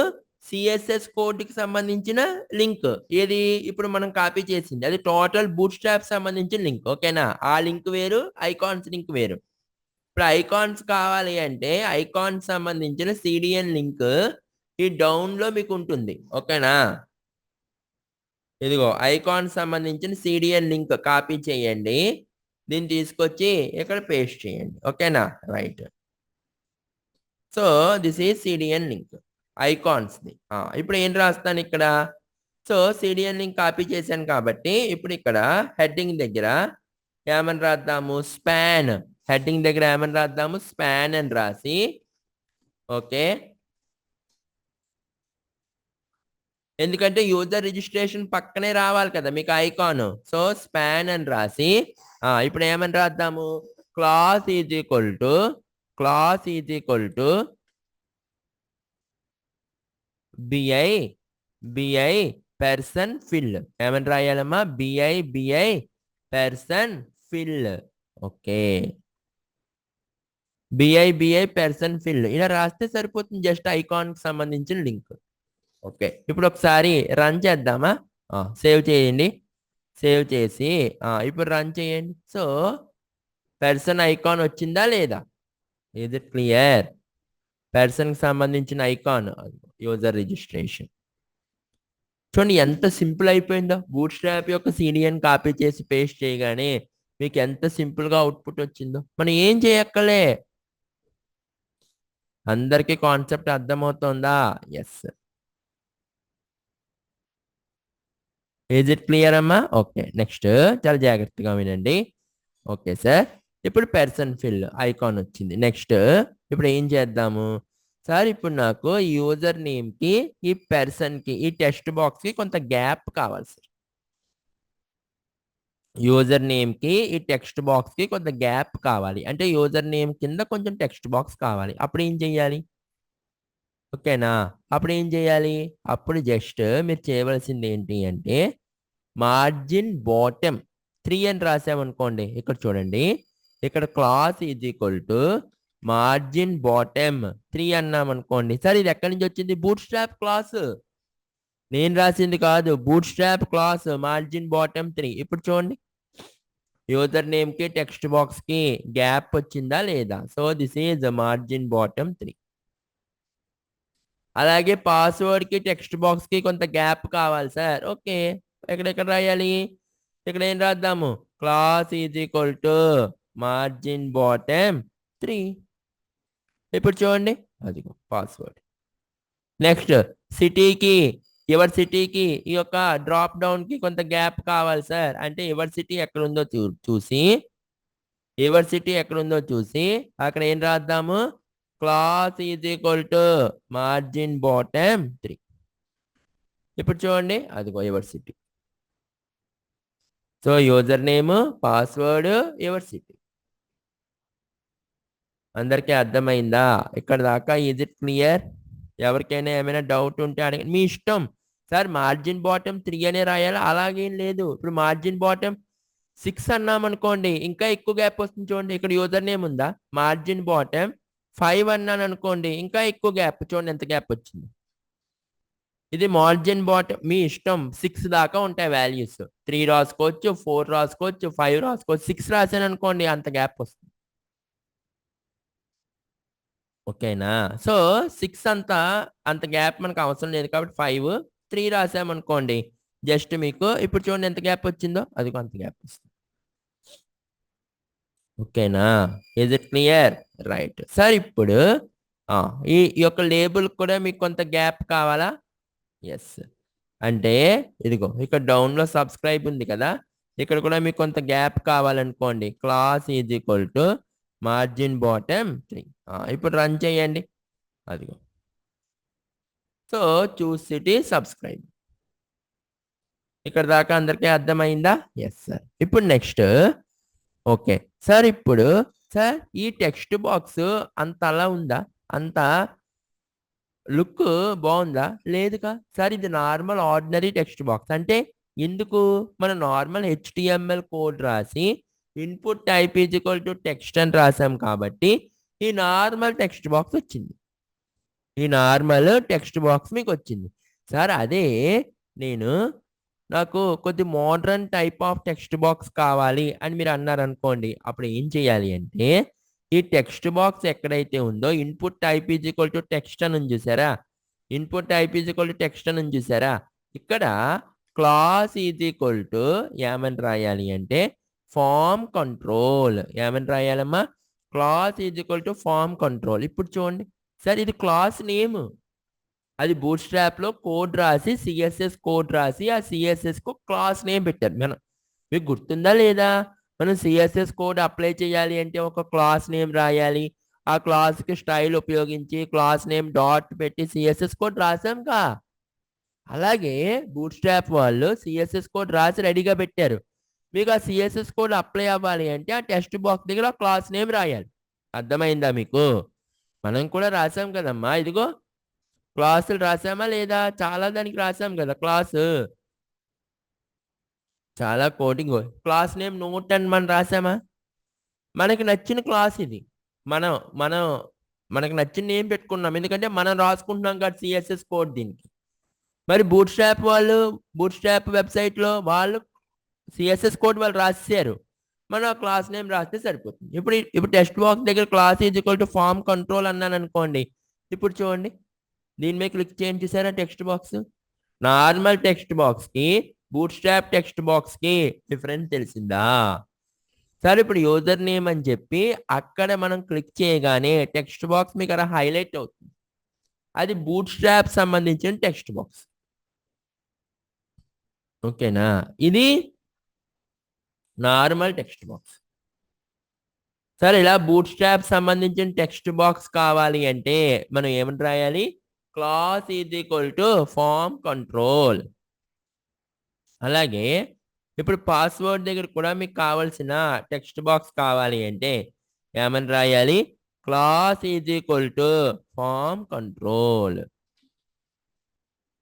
సిఎస్ఎస్ కోడ్ కి సంబంధించిన లింక్. ఏది ఇప్పుడు మనం కాపీ చేసింది అది టోటల్ బూట్ స్ట్రాప్ సంబంధించిన లింక్. ఓకేనా? ఆ లింక్ వేరు, ఐకాన్స్ లింక్ వేరు. ఇప్పుడు ఐకాన్స్ కావాలి అంటే ఐకాన్స్ సంబంధించిన సిడిఎన్ లింక్ ఈ డౌన్ లో మీకు ఉంటుంది. ఓకేనా? ఇదిగో ఐకాన్ సంబంధించిన సిడిఎన్ లింక్ కాపీ చేయండి. దీన్ని తీసుకొచ్చి ఇక్కడ పేస్ట్ చేయండి. ఓకేనా? Right. So this is CDN link icons the. ఇప్పుడు ఏం రాస్తాను ఇక్కడ? సో సిడిఎన్ లింక్ కాపీ చేశాను కాబట్టి ఇప్పుడు ఇక్కడ హెడ్డింగ్ దగ్గర ఏమని రాద్దాము? స్పాన్. హెడ్డింగ్ దగ్గర ఏమని రాద్దాము? స్పాన్ అని రాసి, ఓకే, ఎందుకంటే యూజర్ రిజిస్ట్రేషన్ పక్కనే రావాలి కదా మీకు ఐకాన్. సో స్పాన్ అని రాసి ఇప్పుడు ఏమని రాద్దాము? Class is equal to, class is equal to BI, BI person fill. ఏమని రాయాలమ్మా? BI, BI person fill. Okay, BI, BI person fill ఇలా రాస్తే సరిపోతుంది. జస్ట్ ఐకాన్ కి సంబంధించిన లింక్. ఓకే, ఇప్పుడు ఒకసారి రన్ చేద్దామా? సేవ్ చేయండి. సేవ్ చేసి ఇప్పుడు రన్ చేయండి. సో పర్సన్ ఐకాన్ వచ్చిందా లేదా? Is it clear? పర్సన్ కి సంబంధించిన ఐకాన్ యూజర్ రిజిస్ట్రేషన్. చూడండి ఎంత సింపుల్ అయిపోయిందో. బూట్ స్ట్రాప్ యొక్క సిడిఎన్ కాపీ చేసి పేస్ట్ చేయగానే మీకు ఎంత సింపుల్ గా అవుట్పుట్ వచ్చిందో. మనం ఏం చేయక్కలే. అందరికీ కాన్సెప్ట్ అర్థమవుతుందా? ఎస్. ఈజ్ ఇట్ క్లియర్ అమ్మా? ఓకే, నెక్స్ట్ చాలా జాగ్రత్తగా వినండి. ఓకే సార్, ఇప్పుడు పర్సన్ ఫిల్ ఐకాన్ వచ్చింది. నెక్స్ట్ ఇప్పుడు ఏం చేద్దాము సార్? ఇప్పుడు నాకు యూజర్ నేమ్కి ఈ పర్సన్కి ఈ టెక్స్ట్ బాక్స్కి కొంత గ్యాప్ కావాలి సార్. యూజర్ నేమ్కి ఈ టెక్స్ట్ బాక్స్కి కొంత గ్యాప్ కావాలి, అంటే యూజర్ నేమ్ కింద కొంచెం టెక్స్ట్ బాక్స్ కావాలి. అప్పుడు ఏం చెయ్యాలి? ఓకేనా? అప్పుడు ఏం చేయాలి? అప్పుడు జస్ట్ మీరు చేయవలసింది ఏంటి అంటే మార్జిన్ బాటమ్ 3 అని రాసామనుకోండి, ఇక్కడ చూడండి, ఇక్కడ class is equal to margin bottom 3 అన్నాం అనుకోండి. సార్ ఇది ఎక్కడి నుంచి వచ్చింది? బూట్ స్ట్రాప్ క్లాస్, నేను రాసింది కాదు. Boot strap class margin bottom 3. ఇప్పుడు చూడండి, యూజర్ నేమ్ కి టెక్స్ట్ బాక్స్ కి గ్యాప్ వచ్చిందా లేదా? So this is margin bottom 3. అలాగే పాస్వర్డ్ కి టెక్స్ట్ బాక్స్ కి కొంత గ్యాప్ కావాలి సార్. ఓకే, ఎక్కడెక్కడ రాయాలి? ఇక్కడ ఏం రాద్దాము? Class is equal to margin bottom 3. ఇప్పుడు చూడండి, అదిగో పాస్వర్డ్. నెక్స్ట్ సిటీకి, ఎవరి సిటీకి ఈ యొక్క డ్రాప్ డౌన్ కి కొంత గ్యాప్ కావాలి సార్. అంటే ఎవరి సిటీ ఎక్కడ ఉందో చూసి, ఎవరి సిటీ ఎక్కడ ఉందో చూసి అక్కడ ఏం రాద్దాము? Class is equal to margin bottom 3. ఇప్పుడు చూడండి, అదిగో ఎవరి city. So user name, password, ఎవరి సిటీ. అందరికీ అర్థమైందా ఇక్కడ దాకా? Is it clear? ఎవరికైనా ఏమైనా డౌట్ ఉంటే అడగండి, మీ ఇష్టం. సార్ మార్జిన్ బాటమ్ 3 అనే రాయాలి అలాగేం లేదు. ఇప్పుడు మార్జిన్ బాటమ్ 6 అన్నాం అనుకోండి, ఇంకా ఎక్కువ గ్యాప్ వస్తుంది. చూడండి, ఇక్కడ యూజర్ నేమ్ ఉందా? మార్జిన్ బాటమ్ 5 అన్నాను అనుకోండి, ఇంకా ఎక్కువ గ్యాప్. చూడండి ఎంత గ్యాప్ వచ్చింది. ఇది మార్జిన్ బాటమ్ మీ ఇష్టం. 6 దాకా ఉంటాయి వాల్యూస్. 3 రాసుకోవచ్చు, 4 రాసుకోవచ్చు, 5 రాసుకోవచ్చు. 6 రాశాను అనుకోండి, అంత గ్యాప్ వస్తుంది. ఓకేనా? సో 6 అంత గ్యాప్ మనకు అవసరం లేదు కాబట్టి 5, 3 రాసామనుకోండి, జస్ట్ మీకు ఇప్పుడు చూడండి ఎంత గ్యాప్ వచ్చిందో, అదిగో అంత గ్యాప్ వస్తుంది. ఓకేనా? Is it clear? Right sir. ఇప్పుడు ఈ యొక్క లేబుల్ కూడా మీకు కొంత గ్యాప్ కావాలా? ఎస్. అంటే ఇదిగో ఇక్కడ డౌన్లో సబ్స్క్రైబ్ ఉంది కదా, ఇక్కడ కూడా మీకు కొంత గ్యాప్ కావాలనుకోండి. Class is equal to margin bottom 3. ఇప్పుడు రన్ చేయండి, అదిగో. So choose city subscribe. ఇక్కడ దాకా అందరికీ అర్థమైందా? Yes sir. ఇప్పుడు నెక్స్ట్ ఓకే సార్, ఇప్పుడు సార్ ఈ టెక్స్ట్ బాక్స్ అంత అలా ఉందా? అంత లుక్ బాగుందా? లేదుగా సార్. ఇది నార్మల్ ఆర్డినరీ టెక్స్ట్ బాక్స్. అంటే ఎందుకు? మనం నార్మల్ HTML కోడ్ రాసి input type is equal to text అని రాసాం కాబట్టి ఈ నార్మల్ టెక్స్ట్ బాక్స్ వచ్చింది. ఈ నార్మల్ టెక్స్ట్ బాక్స్ మీకు వచ్చింది సార్. అదే నేను నాకు కొద్ది modern type of text box కావాలి అని మీరు అన్నారు అనుకోండి, అప్పుడు ఏం చేయాలి అంటే ఈ టెక్స్ట్ బాక్స్ ఎక్కడైతే ఉందో input type is equal to text అని చూసారా? Input type is equal to text అని చూసారా? ఇక్కడ క్లాస్ ఈజ్ ఈక్వల్ టు ఏమని రాయాలి అంటే ఫార్మ్ కంట్రోల్. ఏమని రాయాలమ్మా? Class is equal to form control. ఇప్పుడు చూడండి సార్, ఇది క్లాస్ నేమ్. అది బూట్ స్ట్రాప్ లో కోడ్ రాసి సిఎస్ఎస్ కోడ్ రాసి ఆ సిఎస్ఎస్ కు క్లాస్ నేమ్ పెట్టారు. మీకు గుర్తుందా లేదా? మనం సిఎస్ఎస్ కోడ్ అప్లై చేయాలి అంటే ఒక క్లాస్ నేమ్ రాయాలి. ఆ క్లాస్ కి స్టైల్ ఉపయోగించి క్లాస్ నేమ్ డాట్ పెట్టి సిఎస్ఎస్ కోడ్ రాసాంగా. అలాగే బూట్ స్ట్రాప్ వాళ్ళు సిఎస్ఎస్ కోడ్ రాసి రెడీగా పెట్టారు. మీకు ఆ సిఎస్ఎస్ కోడ్ అప్లై అవ్వాలి అంటే ఆ టెక్స్ట్ బాక్స్ దగ్గర క్లాస్ నేమ్ రాయాలి. అర్థమైందా మీకు? మనం కూడా రాసాం కదమ్మా, ఇదిగో క్లాసులు రాసామా లేదా? చాలా దానికి రాసాం కదా క్లాసు. చాలా కోడింగ్. క్లాస్ నేమ్ నోట్ అని మనం రాసామా? మనకి నచ్చిన క్లాస్ ఇది. మనం మనం మనకు నచ్చిన నేమ్ పెట్టుకున్నాం, ఎందుకంటే మనం రాసుకుంటున్నాం కదా సిఎస్ఎస్ కోడ్ దీనికి. మరి బూట్ స్ట్రాప్ వాళ్ళు, బూట్ స్ట్రాప్ వెబ్సైట్లో వాళ్ళు సిఎస్ఎస్ కోడ్ వాళ్ళు రాసేసారు. మనం ఆ క్లాస్ నేమ్ రాస్తే సరిపోతుంది. ఇప్పుడు టెక్స్ట్ బాక్స్ దగ్గర class is equal to form control అన్నాను అనుకోండి. ఇప్పుడు చూడండి, దీని మీద క్లిక్ చేయండి, చూసారా text box? Normal text box కి బూట్ స్ట్రాప్ టెక్స్ట్ బాక్స్ కి డిఫరెన్స్ తెలిసిందా? సరే, ఇప్పుడు యూజర్ నేమ్ అని చెప్పి అక్కడ మనం క్లిక్ చేయగానే టెక్స్ట్ బాక్స్ మీకు అలా హైలైట్ అవుతుంది. అది బూట్ స్ట్రాప్ సంబంధించిన టెక్స్ట్ బాక్స్. ఓకేనా? ఇది నార్మల్ టెక్స్ట్ బాక్స్. సరే, ఇలా బూట్ స్ట్రాప్ సంబంధించిన టెక్స్ట్ బాక్స్ కావాలి అంటే మనం ఏమని రాయాలి? Class is equal to form control. అలాగే ఇప్పుడు పాస్వర్డ్ దగ్గర కూడా మీకు కావాల్సిన టెక్స్ట్ బాక్స్ కావాలి అంటే ఏమని రాయాలి? Class is equal to form control.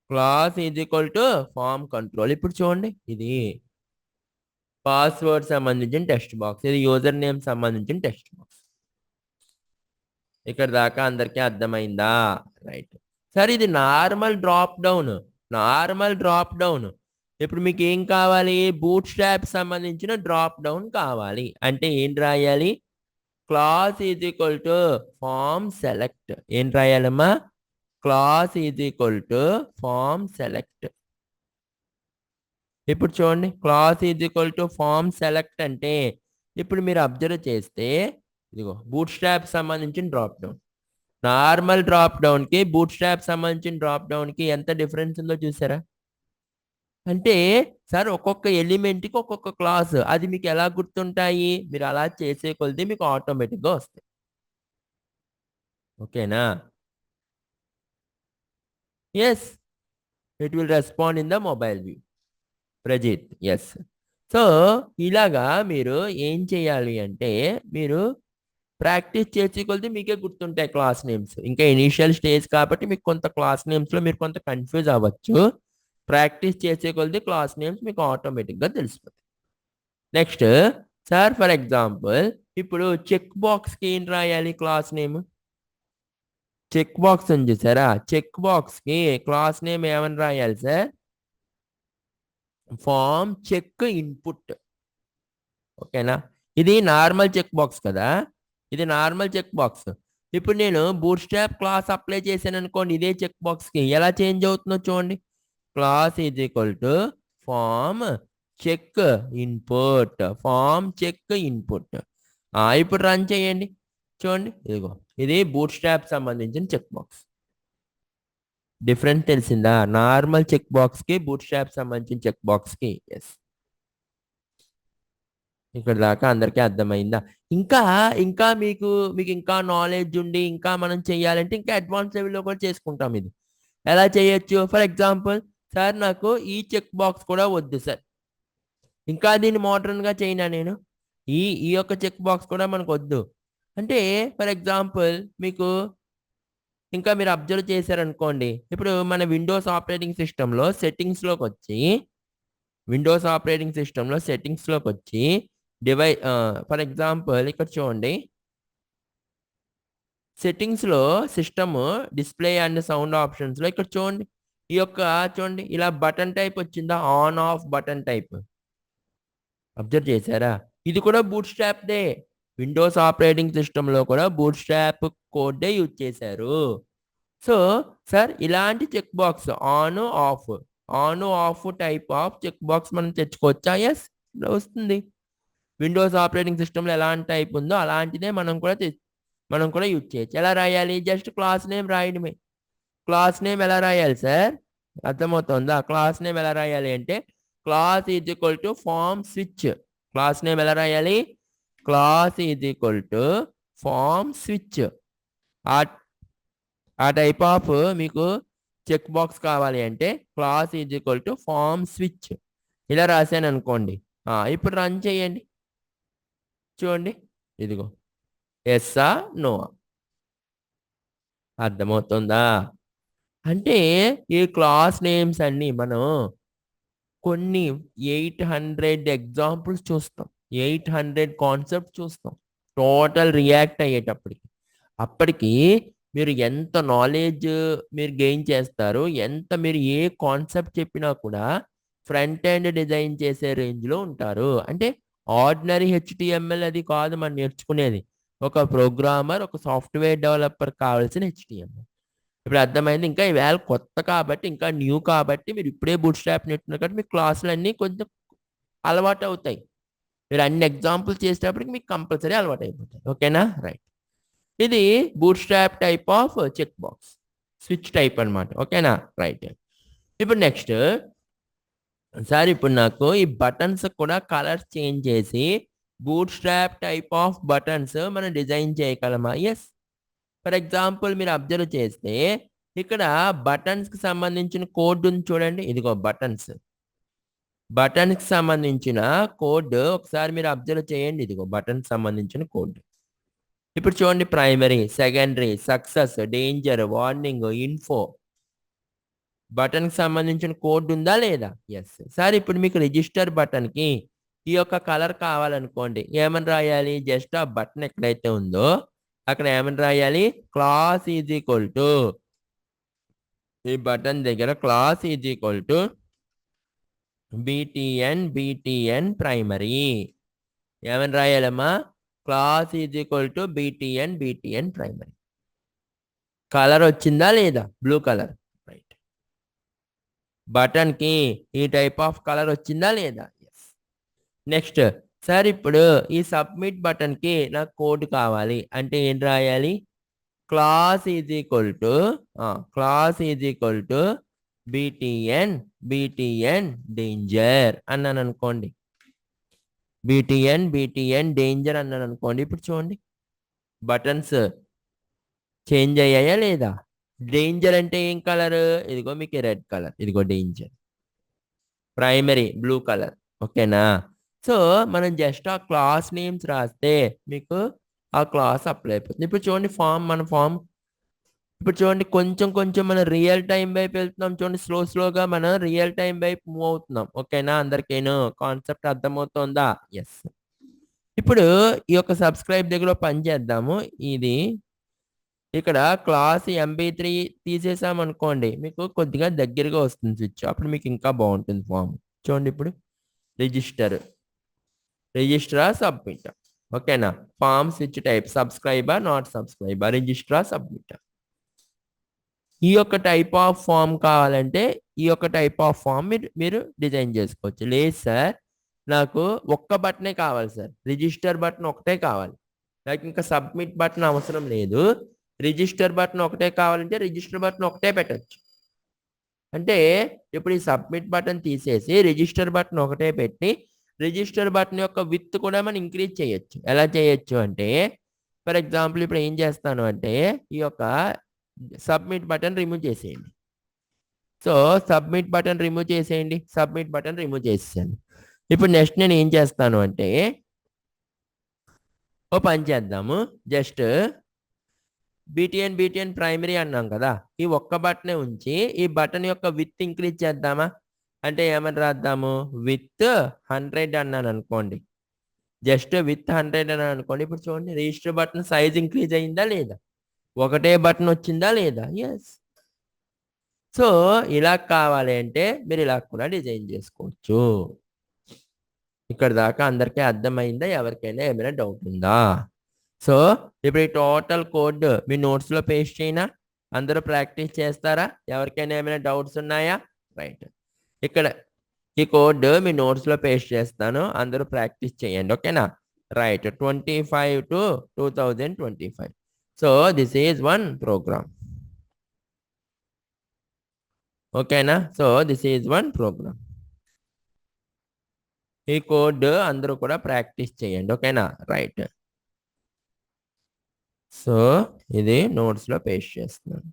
Class is equal to form control. ఇప్పుడు చూడండి, ఇది పాస్వర్డ్ సంబంధించిన టెక్స్ట్ బాక్స్, ఇది యూజర్ నేమ్ సంబంధించిన టెక్స్ట్ బాక్స్. ఇక్కడ దాకా అందరికీ అర్థమైందా? రైట్. సరే, ఇది normal drop down. Normal drop down. ఇప్పుడు మీకు ఏం కావాలి? బూట్ స్ట్రాప్ సంబంధించిన డ్రాప్ డౌన్ కావాలి అంటే ఏం రాయాలి? Class is equal to form select. ఏం రాయాలమ్మా? Class is equal to form select. ఇప్పుడు చూడండి, class is equal to form select అంటే ఇప్పుడు మీరు అబ్జర్వ్ చేస్తే ఇదిగో బూట్ స్ట్రాప్ సంబంధించిన drop down, normal drop down కి బూట్ స్ట్రాప్ సంబంధించిన డ్రాప్ డౌన్ కి ఎంత డిఫరెన్స్ ఉందో చూసారా? అంటే సార్ ఒక్కొక్క ఎలిమెంట్ కి ఒక్కొక్క క్లాస్, అది మీకు ఎలా గుర్తుంటాయి? మీరు అలా చేసే కొద్దీ మీకు ఆటోమేటిక్ గా వస్తాయి. ఓకేనా? Yes, it will respond in the mobile view. Prajith, yes. So ఇలాగా మీరు ఏం చేయాలి అంటే మీరు ప్రాక్టీస్ చేసే కొద్దీ మీకే గుర్తుంటాయి క్లాస్ నేమ్స్. ఇంకా ఇనీషియల్ స్టేజ్ కాబట్టి మీకు కొంత క్లాస్ నేమ్స్ లో మీరు కొంత కన్ఫ్యూజ్ అవ్వచ్చు. ప్రాక్టీస్ చేసే కొద్దీ క్లాస్ నేమ్స్ మీకు ఆటోమేటిక్ గా తెలిసిపోతాయి. నెక్స్ట్ సార్, ఫర్ ఎగ్జాంపుల్ ఇప్పుడు చెక్ బాక్స్ కి ఏం రాయాలి? Class name. చెక్ బాక్స్ ఉంది చూసారా? చెక్ బాక్స్ కి క్లాస్ నేమ్ ఏమని రాయాలి సార్? Form check input. ఓకేనా? ఇది నార్మల్ చెక్ బాక్స్ కదా, ఇది నార్మల్ చెక్ బాక్స్. ఇప్పుడు నేను బూట్ స్ట్రాప్ క్లాస్ అప్లై చేశాను అనుకోండి, ఇదే చెక్ బాక్స్ కి ఎలా చేంజ్ అవుతుందో చూడండి. Class is equal to form check input. Form check input. ఇప్పుడు రన్ చేయండి. చూడండి, ఇదిగో ఇది బూట్ స్ట్రాప్ సంబంధించిన చెక్ బాక్స్. డిఫరెన్స్ తెలిసిందా? నార్మల్ చెక్ బాక్స్ కి బూట్ స్ట్రాప్ సంబంధించిన చెక్ బాక్స్ కి. ఎస్, ఇక్కడ దాకా అందరికీ అర్థమైందా? ఇంకా ఇంకా మీకు మీకు ఇంకా నాలెడ్జ్ ఉండి ఇంకా మనం చేయాలంటే ఇంకా అడ్వాన్స్ లెవెల్లో కూడా చేసుకుంటాం. ఇది ఎలా చేయొచ్చు? ఫర్ ఎగ్జాంపుల్ సార్, నాకు ఈ చెక్ బాక్స్ కూడా వద్దు సార్, ఇంకా దీన్ని మోడర్న్ గా చేయనా నేను? ఈ ఈ యొక్క చెక్ బాక్స్ కూడా మనకు వద్దు అంటే ఫర్ ఎగ్జాంపుల్ మీకు ఇంకా మీరు అబ్జర్వ్ చేశారనుకోండి, ఇప్పుడు మన విండోస్ ఆపరేటింగ్ సిస్టంలో సెట్టింగ్స్లోకి వచ్చి విండోస్ ఆపరేటింగ్ సిస్టంలో సెట్టింగ్స్లోకి వచ్చి ఫర్ ఎగ్జాంపుల్ ఇక్కడ చూడండి, సెట్టింగ్స్లో సిస్టమ్ డిస్ప్లే అండ్ సౌండ్ ఆప్షన్స్లో ఇక్కడ చూడండి, ఈ యొక్క చూడండి ఇలా బటన్ టైప్ వచ్చిందా? On off button type. Observe చేశారా? ఇది కూడా బూట్ స్ట్రాప్దే. విండోస్ ఆపరేటింగ్ సిస్టంలో కూడా బూట్ స్ట్రాప్ కోడ్డే యూజ్ చేశారు. సో సార్, ఇలాంటి check box on off type of check box మనం తెచ్చుకోవచ్చా? ఎస్, వస్తుంది. విండోస్ ఆపరేటింగ్ సిస్టంలో ఎలాంటి టైప్ ఉందో అలాంటిదే మనం కూడా యూజ్ చేయొచ్చు. ఎలా రాయాలి? జస్ట్ క్లాస్ నేమ్ రాయడమే. క్లాస్ నేమ్ ఎలా రాయాలి సార్? అర్థమవుతుందా? క్లాస్ నేమ్ ఎలా రాయాలి అంటే class is equal to form switch. Class name ఎలా రాయాలి? Class is equal to form switch. ఆ టైప్ ఆఫ్ మీకు చెక్ బాక్స్ కావాలి అంటే class is equal to form switch. ఇలా రాశాను అనుకోండి. ఇప్పుడు రన్ చేయండి. చూడండి, ఇదిగో ఎస్సా నో. అర్థమవుతుందా? అంటే ఈ క్లాస్ నేమ్స్ అన్ని మనం కొన్ని 800 ఎగ్జాంపుల్స్ చూస్తాం, 800 కాన్సెప్ట్ చూస్తాం టోటల్ రియాక్ట్ అయ్యేటప్పటికి. అప్పటికి మీరు ఎంత నాలెడ్జ్ మీరు గెయిన్ చేస్తారు, ఎంత మీరు ఏ కాన్సెప్ట్ చెప్పినా కూడా ఫ్రంట్ ఎండ్ డిజైన్ చేసే రేంజ్లో ఉంటారు. అంటే ఆర్డినరీ హెచ్టిఎంఎల్ అది కాదు మనం నేర్చుకునేది, ఒక ప్రోగ్రామర్, ఒక సాఫ్ట్వేర్ డెవలపర్ కావాల్సిన హెచ్టిఎంఎల్. ఇప్పుడు అర్థమైంది. ఇంకా ఈవేళ కొత్త కాబట్టి, ఇంకా న్యూ కాబట్టి మీరు ఇప్పుడే బూట్ స్ట్రాప్ నేర్చుకున్నారు కాబట్టి మీ క్లాసులు అన్నీ కొంచెం అలవాటు అవుతాయి. మీరు అన్ని ఎగ్జాంపుల్స్ చేసేటప్పటికి మీకు కంపల్సరీ అలవాటు అయిపోతాయి. ఓకేనా? రైట్. ఇది bootstrap type of check box, switch type అనమాట. ఓకేనా? రైట్. ఇప్పుడు నెక్స్ట్ సార్ ఇప్పుడు నాకు ఈ బటన్స్ కూడా కలర్స్ చేంజ్ చేసి boot strap type of buttons మనం డిజైన్ చేయగలమా? ఎస్. ఫర్ ఎగ్జాంపుల్ మీరు అబ్జర్వ్ చేస్తే ఇక్కడ బటన్స్కి సంబంధించిన కోడ్ ఉంది చూడండి. ఇదిగో బటన్స్. బటన్కి సంబంధించిన కోడ్ ఒకసారి మీరు అబ్జర్వ్ చేయండి. ఇదిగో బటన్కి సంబంధించిన కోడ్. ఇప్పుడు చూడండి, primary, secondary, success, danger, warning, info. బటన్కి సంబంధించిన కోడ్ ఉందా లేదా? ఎస్. సార్ ఇప్పుడు మీకు రిజిస్టర్ బటన్కి ఈ యొక్క కలర్ కావాలనుకోండి, ఏమని రాయాలి? జస్ట్ ఆ బటన్ ఎక్కడైతే ఉందో అక్కడ ఏమని రాయాలి? క్లాస్ ఈజ్ ఈక్వల్ టు, ఈ బటన్ దగ్గర class is equal to BTN primary. ఏమని రాయాలమ్మా? Class is equal to BTN primary. Colour వచ్చిందా లేదా? Blue colour. రైట్. బటన్కి ఈ టైప్ ఆఫ్ కలర్ వచ్చిందా లేదా? ఎస్. నెక్స్ట్ సార్ ఇప్పుడు ఈ సబ్మిట్ బటన్కి నాకు కోడ్ కావాలి అంటే ఏం రాయాలి? Class is equal to BTN danger అన్నాను అనుకోండి. బీటీఎన్ డేంజర్ అన్నాను అనుకోండి. ఇప్పుడు చూడండి, బటన్స్ చేంజ్ అయ్యాయా లేదా? డేంజర్ అంటే ఏం కలర్? ఇదిగో మీకు రెడ్ కలర్. ఇదిగో డేంజర్. Primary blue colour. ఓకేనా? సో మనం జస్ట్ ఆ క్లాస్ నేమ్స్ రాస్తే మీకు ఆ క్లాస్ అప్లై అయిపోతుంది. ఇప్పుడు చూడండి మన ఫామ్ ఇప్పుడు చూడండి, కొంచెం కొంచెం మనం రియల్ టైం వైపు వెళ్తున్నాం. చూడండి, స్లోగా మనం రియల్ టైం వైపు మూవ్ అవుతున్నాం. ఓకేనా? అందరికేను కాన్సెప్ట్ అర్థమవుతుందా? ఎస్. ఇప్పుడు ఈ యొక్క సబ్స్క్రైబ్ దగ్గర పని చేద్దాము. ఇది ఇక్కడ క్లాస్ MB3 తీసేసాం అనుకోండి, మీకు కొద్దిగా దగ్గరగా వస్తుంది స్విచ్. అప్పుడు మీకు ఇంకా బాగుంటుంది ఫామ్. చూడండి, ఇప్పుడు రిజిస్టర్ సబ్మిట్. ఓకేనా? Form switch type subscriber, not subscriber, register submit. ఈ యొక్క టైప్ ఆఫ్ ఫామ్ కావాలంటే ఈ యొక్క టైప్ ఆఫ్ ఫామ్ మీరు డిజైన్ చేసుకోవచ్చు. లేదు సార్, నాకు ఒక్క బటనే కావాలి సార్, రిజిస్టర్ బటన్ ఒకటే కావాలి, నాకు ఇంకా సబ్మిట్ బటన్ అవసరం లేదు, రిజిస్టర్ బటన్ ఒకటే కావాలంటే రిజిస్టర్ బటన్ ఒకటే పెట్టచ్చు. అంటే ఇప్పుడు ఈ సబ్మిట్ బటన్ తీసేసి రిజిస్టర్ బటన్ ఒకటే పెట్టి రిజిస్టర్ బటన్ యొక్క విత్ కూడా మనం ఇంక్రీజ్ చేయొచ్చు. ఎలా చేయొచ్చు అంటే, ఫర్ ఎగ్జాంపుల్ ఇప్పుడు ఏం చేస్తాను అంటే ఈ యొక్క సబ్మిట్ బటన్ రిమూవ్ చేసేయండి. సో సబ్మిట్ బటన్ రిమూవ్ చేసేసాను. ఇప్పుడు నెక్స్ట్ నేను ఏం చేస్తాను అంటే ఓ పని చేద్దాము. జస్ట్ బీటీఎన్ ప్రైమరీ అన్నాం కదా, ఈ ఒక్క బటనే ఉంచి ఈ బటన్ యొక్క విత్ ఇంక్రీజ్ చేద్దామా? అంటే ఏమని రాద్దాము? విత్ 100 అన్నాను అనుకోండి. జస్ట్ విత్ 100 అన్నాను అనుకోండి. ఇప్పుడు చూడండి, రిజిస్టర్ బటన్ సైజ్ ఇంక్రీజ్ అయిందా లేదా? ఒకటే బటన్ వచ్చిందా లేదా? ఎస్. సో ఇలా కావాలి అంటే మీరు ఇలా కూడా డిజైన్ చేసుకోవచ్చు. ఇక్కడ దాకా అందరికీ అర్థమైందా? ఎవరికైనా ఏమైనా డౌట్ ఉందా? సో ఇప్పుడు ఈ టోటల్ కోడ్ మీ నోట్స్లో పేస్ట్ చేయనా? అందరూ ప్రాక్టీస్ చేస్తారా? ఎవరికైనా ఏమైనా డౌట్స్ ఉన్నాయా? రైట్. ఇక్కడ ఈ కోడ్ మీ నోట్స్లో పేస్ట్ చేస్తాను, అందరూ ప్రాక్టీస్ చేయండి. ఓకేనా? Right. 25 to 2025. So this is one program. ఓకేనా? So this is one program. ఈ కోడ్ అందరూ కూడా ప్రాక్టీస్ చేయండి. ఓకేనా? రైట్. సో ఇది నోట్స్లో పేస్ట్ చేస్తున్నాను.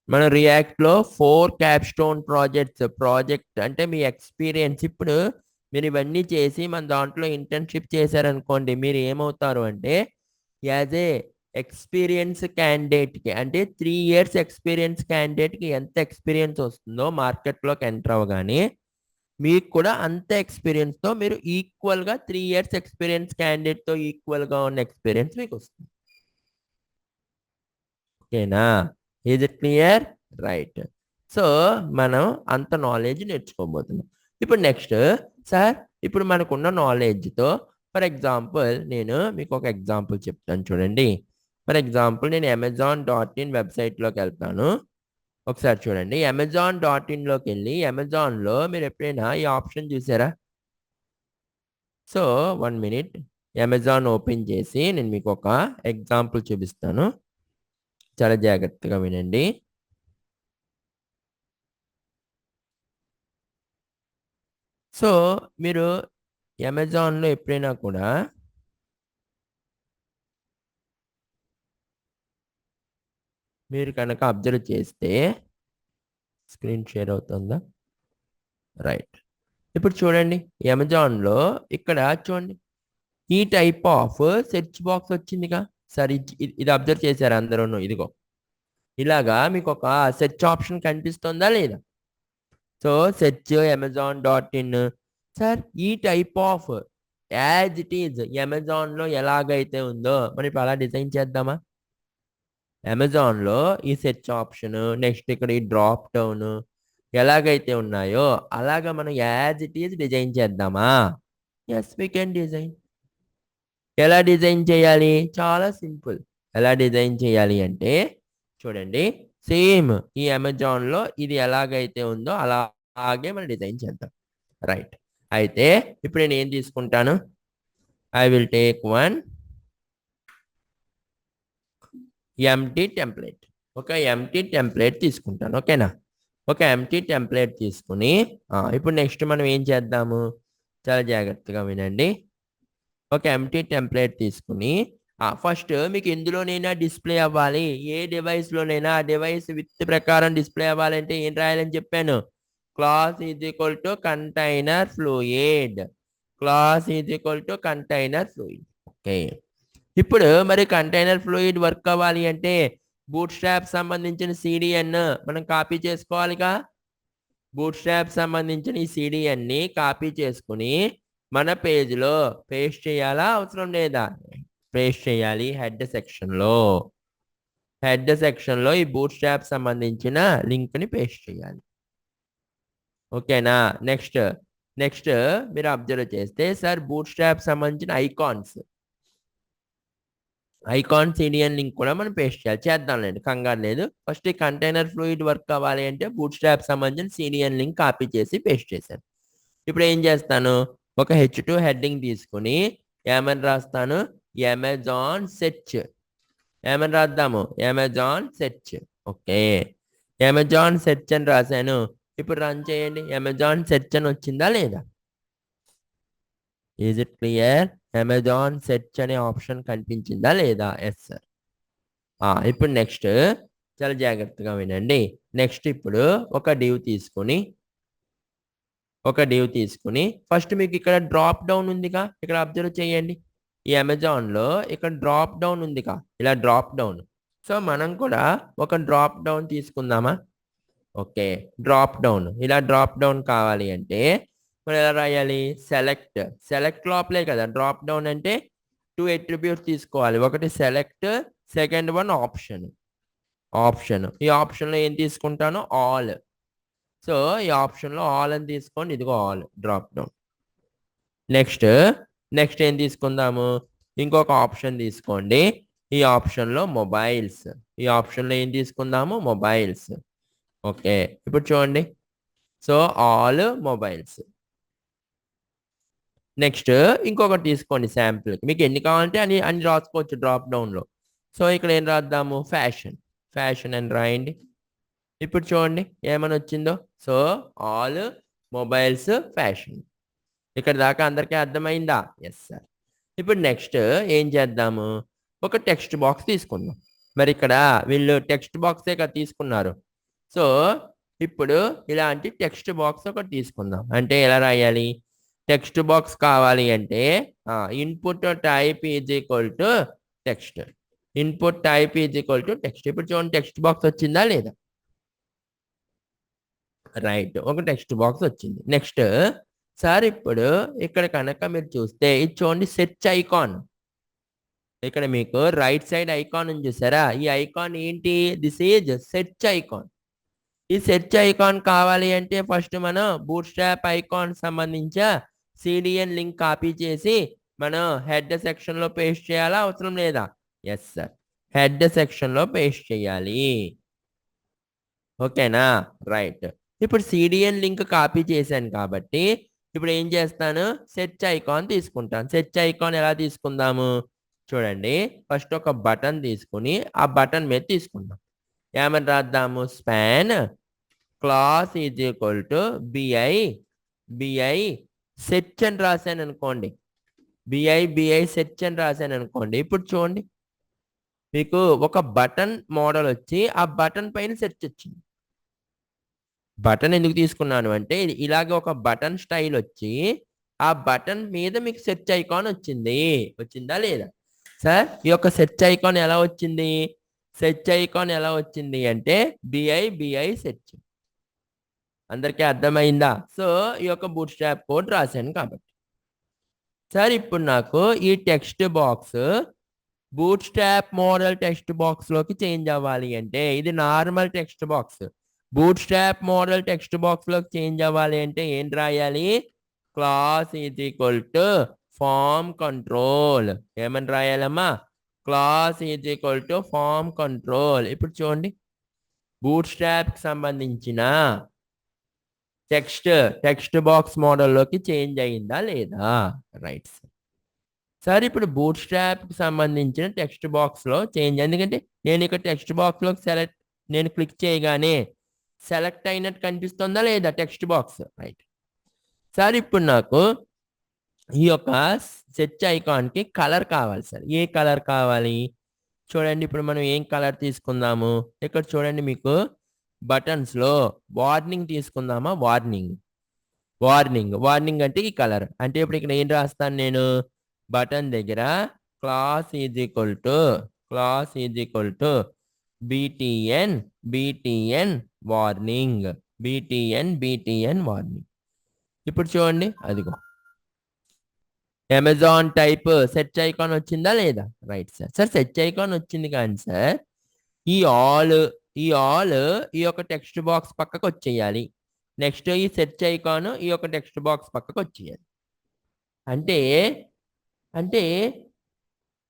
మన రియాక్ట్లో 4 క్యాప్స్టోన్ ప్రాజెక్ట్ అంటే మీ ఎక్స్పీరియన్స్. ఇప్పుడు మీరు ఇవన్నీ చేసి మన దాంట్లో ఇంటర్న్షిప్ చేశారనుకోండి, మీరు ఏమవుతారు అంటే యాజ్ ఏ ఎక్స్పీరియన్స్ క్యాండిడేట్కి, అంటే 3 years ఎక్స్పీరియన్స్ క్యాండిడేట్కి ఎంత ఎక్స్పీరియన్స్ వస్తుందో మార్కెట్లోకి ఎంటర్ అవ్వగానే మీకు కూడా అంత ఎక్స్పీరియన్స్తో మీరు ఈక్వల్గా 3 years ఎక్స్పీరియన్స్ క్యాండిడేట్తో ఈక్వల్గా ఉన్న ఎక్స్పీరియన్స్ మీకు వస్తుంది. ఓకేనా? Is it clear? Right. So మనం అంత నాలెడ్జ్ నేర్చుకోబోతున్నాం. ఇప్పుడు నెక్స్ట్ సార్, ఇప్పుడు మనకున్న నాలెడ్జ్తో ఫర్ ఎగ్జాంపుల్ నేను మీకు ఒక ఎగ్జాంపుల్ చెప్తాను చూడండి. ఫర్ ఎగ్జాంపుల్ నేను amazon.in వెబ్సైట్లోకి వెళ్తాను. ఒకసారి చూడండి, amazon.inలోకి వెళ్ళి అమెజాన్లో మీరు ఎప్పుడైనా ఈ ఆప్షన్ చూసారా? సో 1 minute, అమెజాన్ ఓపెన్ చేసి నేను మీకు ఒక ఎగ్జాంపుల్ చూపిస్తాను, చాలా జాగ్రత్తగా వినండి. సో మీరు అమెజాన్లో ఎప్పుడైనా కూడా మీరు కనుక అబ్జర్వ్ చేస్తే స్క్రీన్ షేర్ అవుతుందా? రైట్. ఇప్పుడు చూడండి అమెజాన్లో ఇక్కడ చూడండి ఈ టైప్ ఆఫ్ సెర్చ్ బాక్స్ వచ్చిందిగా. సరే ఇది అబ్జర్వ్ చేశారు అందరూ. ఇదిగో ఇలాగా మీకు ఒక సెర్చ్ ఆప్షన్ కనిపిస్తుందా లేదా? So search amazon.in. సార్ ఈ type of as it is అమెజాన్లో ఎలాగైతే ఉందో మనం ఇప్పుడు అలా డిజైన్ చేద్దామా? అమెజాన్లో ఈ సెర్చ్ ఆప్షన్, నెక్స్ట్ ఇక్కడ ఈ డ్రాప్ డౌన్ ఎలాగైతే ఉన్నాయో అలాగా మనం యాజ్ ఇట్ ఈజ్ డిజైన్ చేద్దామా? Yes we can design. ఎలా డిజైన్ చేయాలి? చాలా సింపుల్. ఎలా డిజైన్ చేయాలి అంటే చూడండి సేమ్ ఈ అమెజాన్లో ఇది ఎలాగైతే ఉందో అలాగే మనం డిజైన్ చేద్దాం. రైట్. అయితే ఇప్పుడు నేను ఏం తీసుకుంటాను? I will take one empty template. ఒక ఎంటీ టెంప్లెట్ తీసుకుంటాను. ఓకేనా? ఒక ఎంటీ టెంప్లెట్ తీసుకుని ఇప్పుడు నెక్స్ట్ మనం ఏం చేద్దాము? చాలా జాగ్రత్తగా వినండి. ఒక ఎంటీ టెంప్లెట్ తీసుకుని ఫస్ట్ మీకు ఎందులోనైనా డిస్ప్లే అవ్వాలి, ఏ డివైస్లోనైనా ఆ డివైస్ విత్ ప్రకారం డిస్ప్లే అవ్వాలంటే ఏం రాయాలని చెప్పాను? Class is equal to container fluid. Class is equal to container fluid. Okay. ఇప్పుడు మరి కంటైనర్ ఫ్లూయిడ్ వర్క్ అవ్వాలి అంటే బూట్ స్ట్రాప్ సంబంధించిన సిడిఎన్ మనం కాపీ చేసుకోవాలిగా. బూట్ స్ట్రాప్ సంబంధించిన ఈ సిడిఎన్ని కాపీ చేసుకుని మన పేజ్లో పేస్ట్ చేయాలా అవసరం లేదా? పేస్ట్ చేయాలి హెడ్ సెక్షన్లో. హెడ్ సెక్షన్లో ఈ బూట్ స్ట్రాప్ సంబంధించిన లింక్ని పేస్ట్ చేయాలి. ఓకేనా? నెక్స్ట్ మీరు అబ్జర్వ్ చేస్తే సార్ బూట్ స్ట్రాప్ సంబంధించిన ఐకాన్ సిడిఎన్ లింక్ కూడా మనం పేస్ట్ చేయాలి. చేద్దాంలేండి, కంగారు లేదు. ఫస్ట్ ఈ కంటైనర్ ఫ్లూయిడ్ వర్క్ కావాలి అంటే బూట్ స్ట్రాప్ సంబంధించిన సిడిఎన్ లింక్ కాపీ చేసి పేస్ట్ చేశాను. ఇప్పుడు ఏం చేస్తాను? ఒక H2 హెడ్డింగ్ తీసుకుని ఏమని రాస్తాను? Amazon search. ఏమని రాద్దాము? Amazon search. Okay. Amazon search అని రాశాను. ఇప్పుడు రన్ చేయండి. అమెజాన్ సెర్చ్ అని వచ్చిందా లేదా? Is it clear? Amazon search అనే ఆప్షన్ కనిపించిందా లేదా? Yes sir. ఇప్పుడు నెక్స్ట్ చాలా జాగ్రత్తగా వినండి. నెక్స్ట్ ఇప్పుడు ఒక డివ్ తీసుకుని ఫస్ట్ మీకు ఇక్కడ డ్రాప్ డౌన్ ఉందిగా, ఇక్కడ అబ్జర్వ్ చేయండి. ఈ అమెజాన్లో ఇక్కడ డ్రాప్ డౌన్ ఉందిగా, ఇలా డ్రాప్ డౌన్. సో మనం కూడా ఒక డ్రాప్ డౌన్ తీసుకుందామా? ఓకే. డ్రాప్ డౌన్, ఇలా డ్రాప్ డౌన్ కావాలి అంటే మనం ఎలా రాయాలి? సెలెక్ట్ లోపలే కదా డ్రాప్ డౌన్ అంటే 2 అట్రిబ్యూట్స్ తీసుకోవాలి. ఒకటి సెలెక్ట్, సెకండ్ వన్ ఆప్షన్. ఈ ఆప్షన్లో ఏం తీసుకుంటాను? ఆల్. సో ఈ ఆప్షన్లో ఆల్ అని తీసుకోండి. ఇదిగో ఆల్ డ్రాప్ డౌన్. నెక్స్ట్ ఏం తీసుకుందాము? ఇంకొక ఆప్షన్ తీసుకోండి. ఈ ఆప్షన్లో మొబైల్స్. ఈ ఆప్షన్లో ఏం తీసుకుందాము? మొబైల్స్. ఓకే. ఇప్పుడు చూడండి. So all mobiles. నెక్స్ట్ ఇంకొకటి తీసుకోండి శాంపుల్. మీకు ఎన్ని కావాలంటే అన్ని రాసుకోవచ్చు డ్రాప్ డౌన్లో. సో ఇక్కడ ఏం రాద్దాము? ఫ్యాషన్ అని రాయండి. ఇప్పుడు చూడండి ఏమని వచ్చిందో. So all mobiles fashion. ఇక్కడ దాకా అందరికీ అర్థమైందా? Yes sir. ఇప్పుడు నెక్స్ట్ ఏం చేద్దాము? ఒక టెక్స్ట్ బాక్స్ తీసుకుందాం. మరి ఇక్కడ వీళ్ళు టెక్స్ట్ బాక్సే కదా తీసుకున్నారు. సో ఇప్పుడు ఇలాంటి టెక్స్ట్ బాక్స్ ఒకటి తీసుకుందాం. అంటే ఎలా రాయాలి? టెక్స్ట్ బాక్స్ కావాలి అంటే input type is equal to text. Input type is equal to text. ఇప్పుడు చూడండి టెక్స్ట్ బాక్స్ వచ్చిందా లేదా? రైట్, ఒక టెక్స్ట్ బాక్స్ వచ్చింది. నెక్స్ట్ సార్ ఇప్పుడు ఇక్కడ కనుక మీరు చూస్తే ఇది చూడండి సెర్చ్ ఐకాన్. ఇక్కడ మీకు రైట్ సైడ్ ఐకాన్ ఉంది చూసారా? ఈ ఐకాన్ ఏంటి? This is search icon. ఈ సెర్చ్ ఐకాన్ కావాలి అంటే ఫస్ట్ మనం బూట్ స్ట్రాప్ ఐకాన్ సంబంధించిన సిడిఎన్ లింక్ కాపీ చేసి మనం హెడ్ సెక్షన్లో పేస్ట్ చేయాలా అవసరం లేదా? ఎస్ సార్, హెడ్ సెక్షన్లో పేస్ట్ చేయాలి. ఓకేనా? రైట్. ఇప్పుడు సిడిఎన్ లింక్ కాపీ చేశాను కాబట్టి ఇప్పుడు ఏం చేస్తాను? సెర్చ్ ఐకాన్ తీసుకుంటాను. సెర్చ్ ఐకాన్ ఎలా తీసుకుందాము? చూడండి ఫస్ట్ ఒక బటన్ తీసుకుని ఆ బటన్ మీద తీసుకుందాం. ఏమని రాద్దాము? Span class is equal to BI search అని రాశాను అనుకోండి, బిఐ సెర్చ్ అని రాశాను అనుకోండి. ఇప్పుడు చూడండి, మీకు ఒక బటన్ మోడల్ వచ్చి ఆ బటన్ పైన సెర్చ్ వచ్చింది. బటన్ ఎందుకు తీసుకున్నాను అంటే ఇలాగ ఒక బటన్ స్టైల్ వచ్చి ఆ బటన్ మీద మీకు సెర్చ్ ఐకాన్ వచ్చింది. వచ్చిందా లేదా సార్? ఈ యొక్క సెర్చ్ ఐకాన్ ఎలా వచ్చింది? సెర్చ్ ఐకాన్ ఎలా వచ్చింది అంటే బిఐ సెర్చ్. అందరికీ అర్థమైందా? సో ఈ యొక్క బూట్ స్ట్రాప్ కోడ్ రాశాను కాబట్టి. సార్ ఇప్పుడు నాకు ఈ text box bootstrap model text box లోకి చేంజ్ అవ్వాలి అంటే, ఇది normal text box. Bootstrap model text box లోకి చేంజ్ అవ్వాలి అంటే ఏం రాయాలి? Class is equal to form control. ఏమని రాయాలమ్మా? Class is equal to form control. ఇప్పుడు చూడండి, బూట్ స్ట్రాప్ కి సంబంధించిన టెక్స్ట్ బాక్స్ మోడల్లోకి చేంజ్ అయిందా లేదా? Right sir. ఇప్పుడు బూట్ స్ట్రాప్ కి సంబంధించిన టెక్స్ట్ బాక్స్ లో చేంజ్, ఎందుకంటే నేను ఇక్కడ టెక్స్ట్ బాక్స్ లో నేను క్లిక్ చేయగానే సెలెక్ట్ అయినట్టు కనిపిస్తుందా లేదా టెక్స్ట్ బాక్స్? Right sir. ఇప్పుడు నాకు ఈ యొక్క సెర్చ్ ఐకాన్ కి కలర్ కావాలి సార్. ఏ కలర్ కావాలి చూడండి. ఇప్పుడు మనం ఏం కలర్ తీసుకుందాము? ఇక్కడ చూడండి, మీకు బటన్స్ లో వార్నింగ్ తీసుకుందామా? వార్నింగ్ అంటే ఈ కలర్. అంటే ఇప్పుడు ఇక్కడ ఏం రాస్తాను నేను? బటన్ దగ్గర class is equal to BTN warning. BTN warning. ఇప్పుడు చూడండి, అదిగో అమెజాన్ టైప్ సెర్చ్ ఐకాన్ వచ్చిందా లేదా? Right sir. సెర్చ్ ఐకాన్ వచ్చింది కానీ సార్ ఈ ఆల్ ఈ యొక్క టెక్స్ట్ బాక్స్ పక్కకు వచ్చేయాలి. నెక్స్ట్ ఈ సెర్చ్ ఐకాన్ ఈ యొక్క టెక్స్ట్ బాక్స్ పక్కకు వచ్చేయాలి. అంటే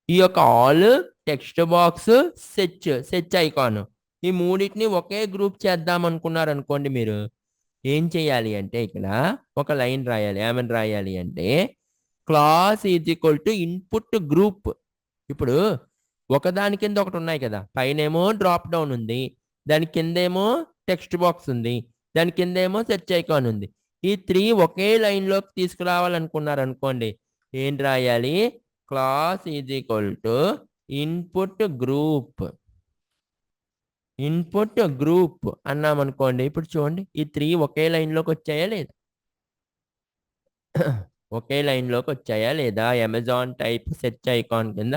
ఈ యొక్క all text box search icon ఈ మూడింటిని ఒకే గ్రూప్ చేద్దాం అనుకున్నారు అనుకోండి. మీరు ఏం చేయాలి అంటే ఇక్కడ ఒక లైన్ రాయాలి. ఏమని రాయాలి అంటే class is equal to input group. ఇప్పుడు ఒకదాని కింద ఒకటి ఉన్నాయి కదా, పైనేమో డ్రాప్ డౌన్ ఉంది, దాని కిందేమో టెక్స్ట్ బాక్స్ ఉంది, దాని కిందేమో సెర్చ్ ఐకాన్ ఉంది. ఈ 3 ఒకే లైన్లోకి తీసుకురావాలనుకున్నారు అనుకోండి. ఏం రాయాలి? Class is equal to input group అన్నాం అనుకోండి. ఇప్పుడు చూడండి, ఈ 3 ఒకే లైన్లోకి వచ్చాయా లేదా? ఒకే లైన్లోకి వచ్చాయా లేదా? అమెజాన్ టైప్ సెర్చ్ ఐకాన్ కింద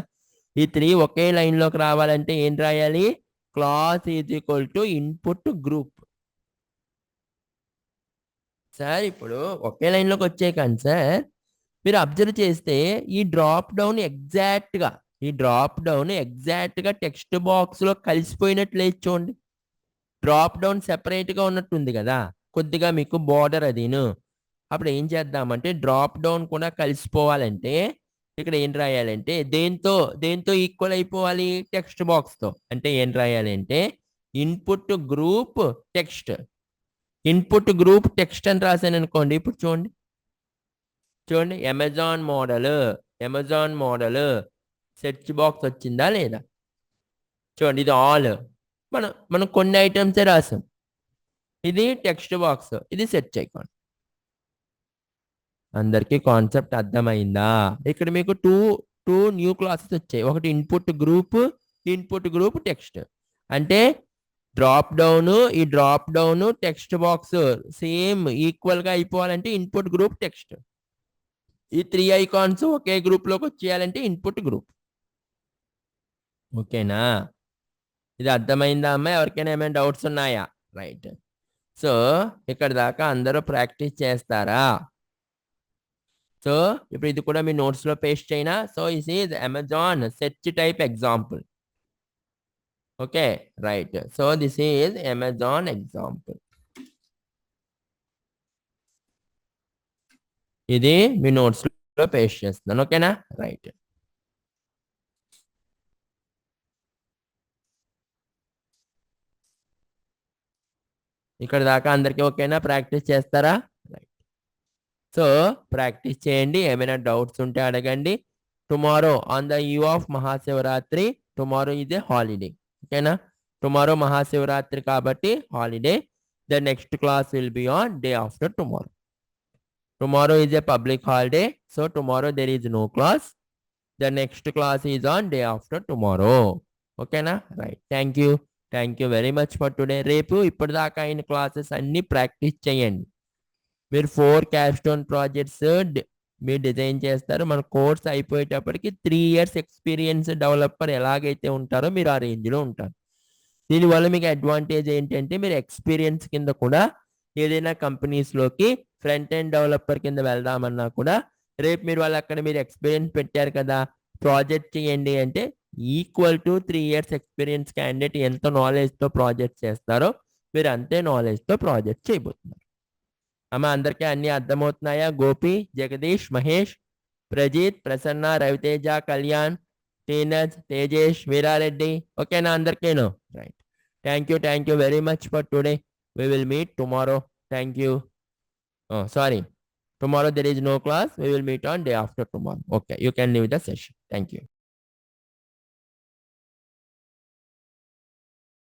ఈ 3 ఒకే లైన్లోకి రావాలంటే ఏం రాయాలి? Class is equal to input group. Sir ఇప్పుడు ఒకే లైన్లోకి వచ్చాయి కానీ సార్ మీరు అబ్జర్వ్ చేస్తే ఈ డ్రాప్ డౌన్ ఎగ్జాక్ట్ గా టెక్స్ట్ బాక్స్ లో కలిసిపోయినట్లు లేదు చూడండి. డ్రాప్ డౌన్ సెపరేట్ గా ఉన్నట్టుంది కదా, కొద్దిగా మీకు బార్డర్ అదిను. అప్పుడు ఏం చేద్దామంటే డ్రాప్ డౌన్ కూడా కలిసిపోవాలంటే ఇక్కడ ఏం రాయాలంటే దేంతో ఈక్వల్ అయిపోవాలి? టెక్స్ట్ బాక్స్ తో. అంటే ఏం రాయాలి అంటే ఇన్పుట్ గ్రూప్ టెక్స్ట్ అని రాశాను అనుకోండి. ఇప్పుడు చూడండి అమెజాన్ మోడల్ సెర్చ్ బాక్స్ వచ్చిందా లేదా? చూడండి, ఇది ఆల్ మనం కొన్ని ఐటమ్సే రాసాం. ఇది టెక్స్ట్ బాక్స్, ఇది సెర్చ్ ఐకాన్. అందరికీ కాన్సెప్ట్ అర్థమైందా? ఇక్కడ మీకు టూ న్యూ క్లాసెస్ వచ్చాయి. ఒకటి ఇన్పుట్ గ్రూప్ టెక్స్ట్. అంటే ఈ drop down text box same equal గా అయిపోవాలంటే ఇన్పుట్ గ్రూప్ టెక్స్ట్. ఈ 3 ఐకాన్స్ ఒకే గ్రూప్ లోకి వచ్చేయాలంటే ఇన్పుట్ గ్రూప్. ఓకేనా? ఇది అర్థమైందా అమ్మా? ఎవరికైనా ఏమైనా డౌట్స్ ఉన్నాయా? రైట్. సో ఇక్కడ దాకా అందరూ ప్రాక్టీస్ చేస్తారా? సో ఇప్పుడు ఇది కూడా మీ నోట్స్ లో పేస్ట్ చేయనా? So is is Amazon search type example. Okay, right. So this is Amazon example. ఇది మీ నోట్స్ లో పేస్ట్ చేస్తున్నాను. ఓకేనా? రైట్. ఇక్కడ దాకా అందరికీ ఓకేనా? ప్రాక్టీస్ చేస్తారా? రైట్. సో ప్రాక్టీస్ చేయండి. ఏమైనా డౌట్స్ ఉంటే అడగండి. Tomorrow on the eve of Mahashivratri, tomorrow is a holiday. ఓకేనా? టుమారో మహాశివరాత్రి కాబట్టి holiday. The next class will be on day after tomorrow. tomorrow is a public holiday, so tomorrow there is no class. The next class is on day after tomorrow. ఓకేనా? Right. Thank you very much for today. రేపు ఇప్పటిదాకా అయిన classes అన్ని practice చేయండి. మీరు 4 Capstone projects మీరు design చేస్తారు. మన కోర్స్ అయిపోయేటప్పటికి 3 years ఎక్స్పీరియన్స్ డెవలపర్ ఎలాగైతే ఉంటారో మీరు ఆ రేంజ్లో ఉంటారు. దీనివల్ల మీకు అడ్వాంటేజ్ ఏంటంటే మీరు ఎక్స్పీరియన్స్ కింద కూడా ఏదైనా కంపెనీస్లోకి ఫ్రంట్ ఎండ్ డెవలపర్ కింద వెళ్దామన్నా కూడా రేపు మీరు వాళ్ళు అక్కడ మీరు ఎక్స్పీరియన్స్ పెట్టారు కదా, ప్రాజెక్ట్ చేయండి అంటే equal to 3 years experience candidate ఎంత నాలెడ్జ్తో ప్రాజెక్ట్ చేస్తారో మీరు అంతే నాలెడ్జ్తో ప్రాజెక్ట్ చేయబోతున్నారు. అమ్మ అందరికీ అన్నీ అర్థమవుతున్నాయా? గోపి, జగదీష్, మహేష్, ప్రజీత్, ప్రసన్న, రవితేజ, కళ్యాణ్, టీనజ్, తేజేష్, వీరారెడ్డి, ఓకేనా అందరికీను? Right. Thank you very much for today. We will meet tomorrow. Thank you. Oh, sorry. Tomorrow there is no class. We will meet on day after tomorrow. Okay, you can leave the session. Thank you.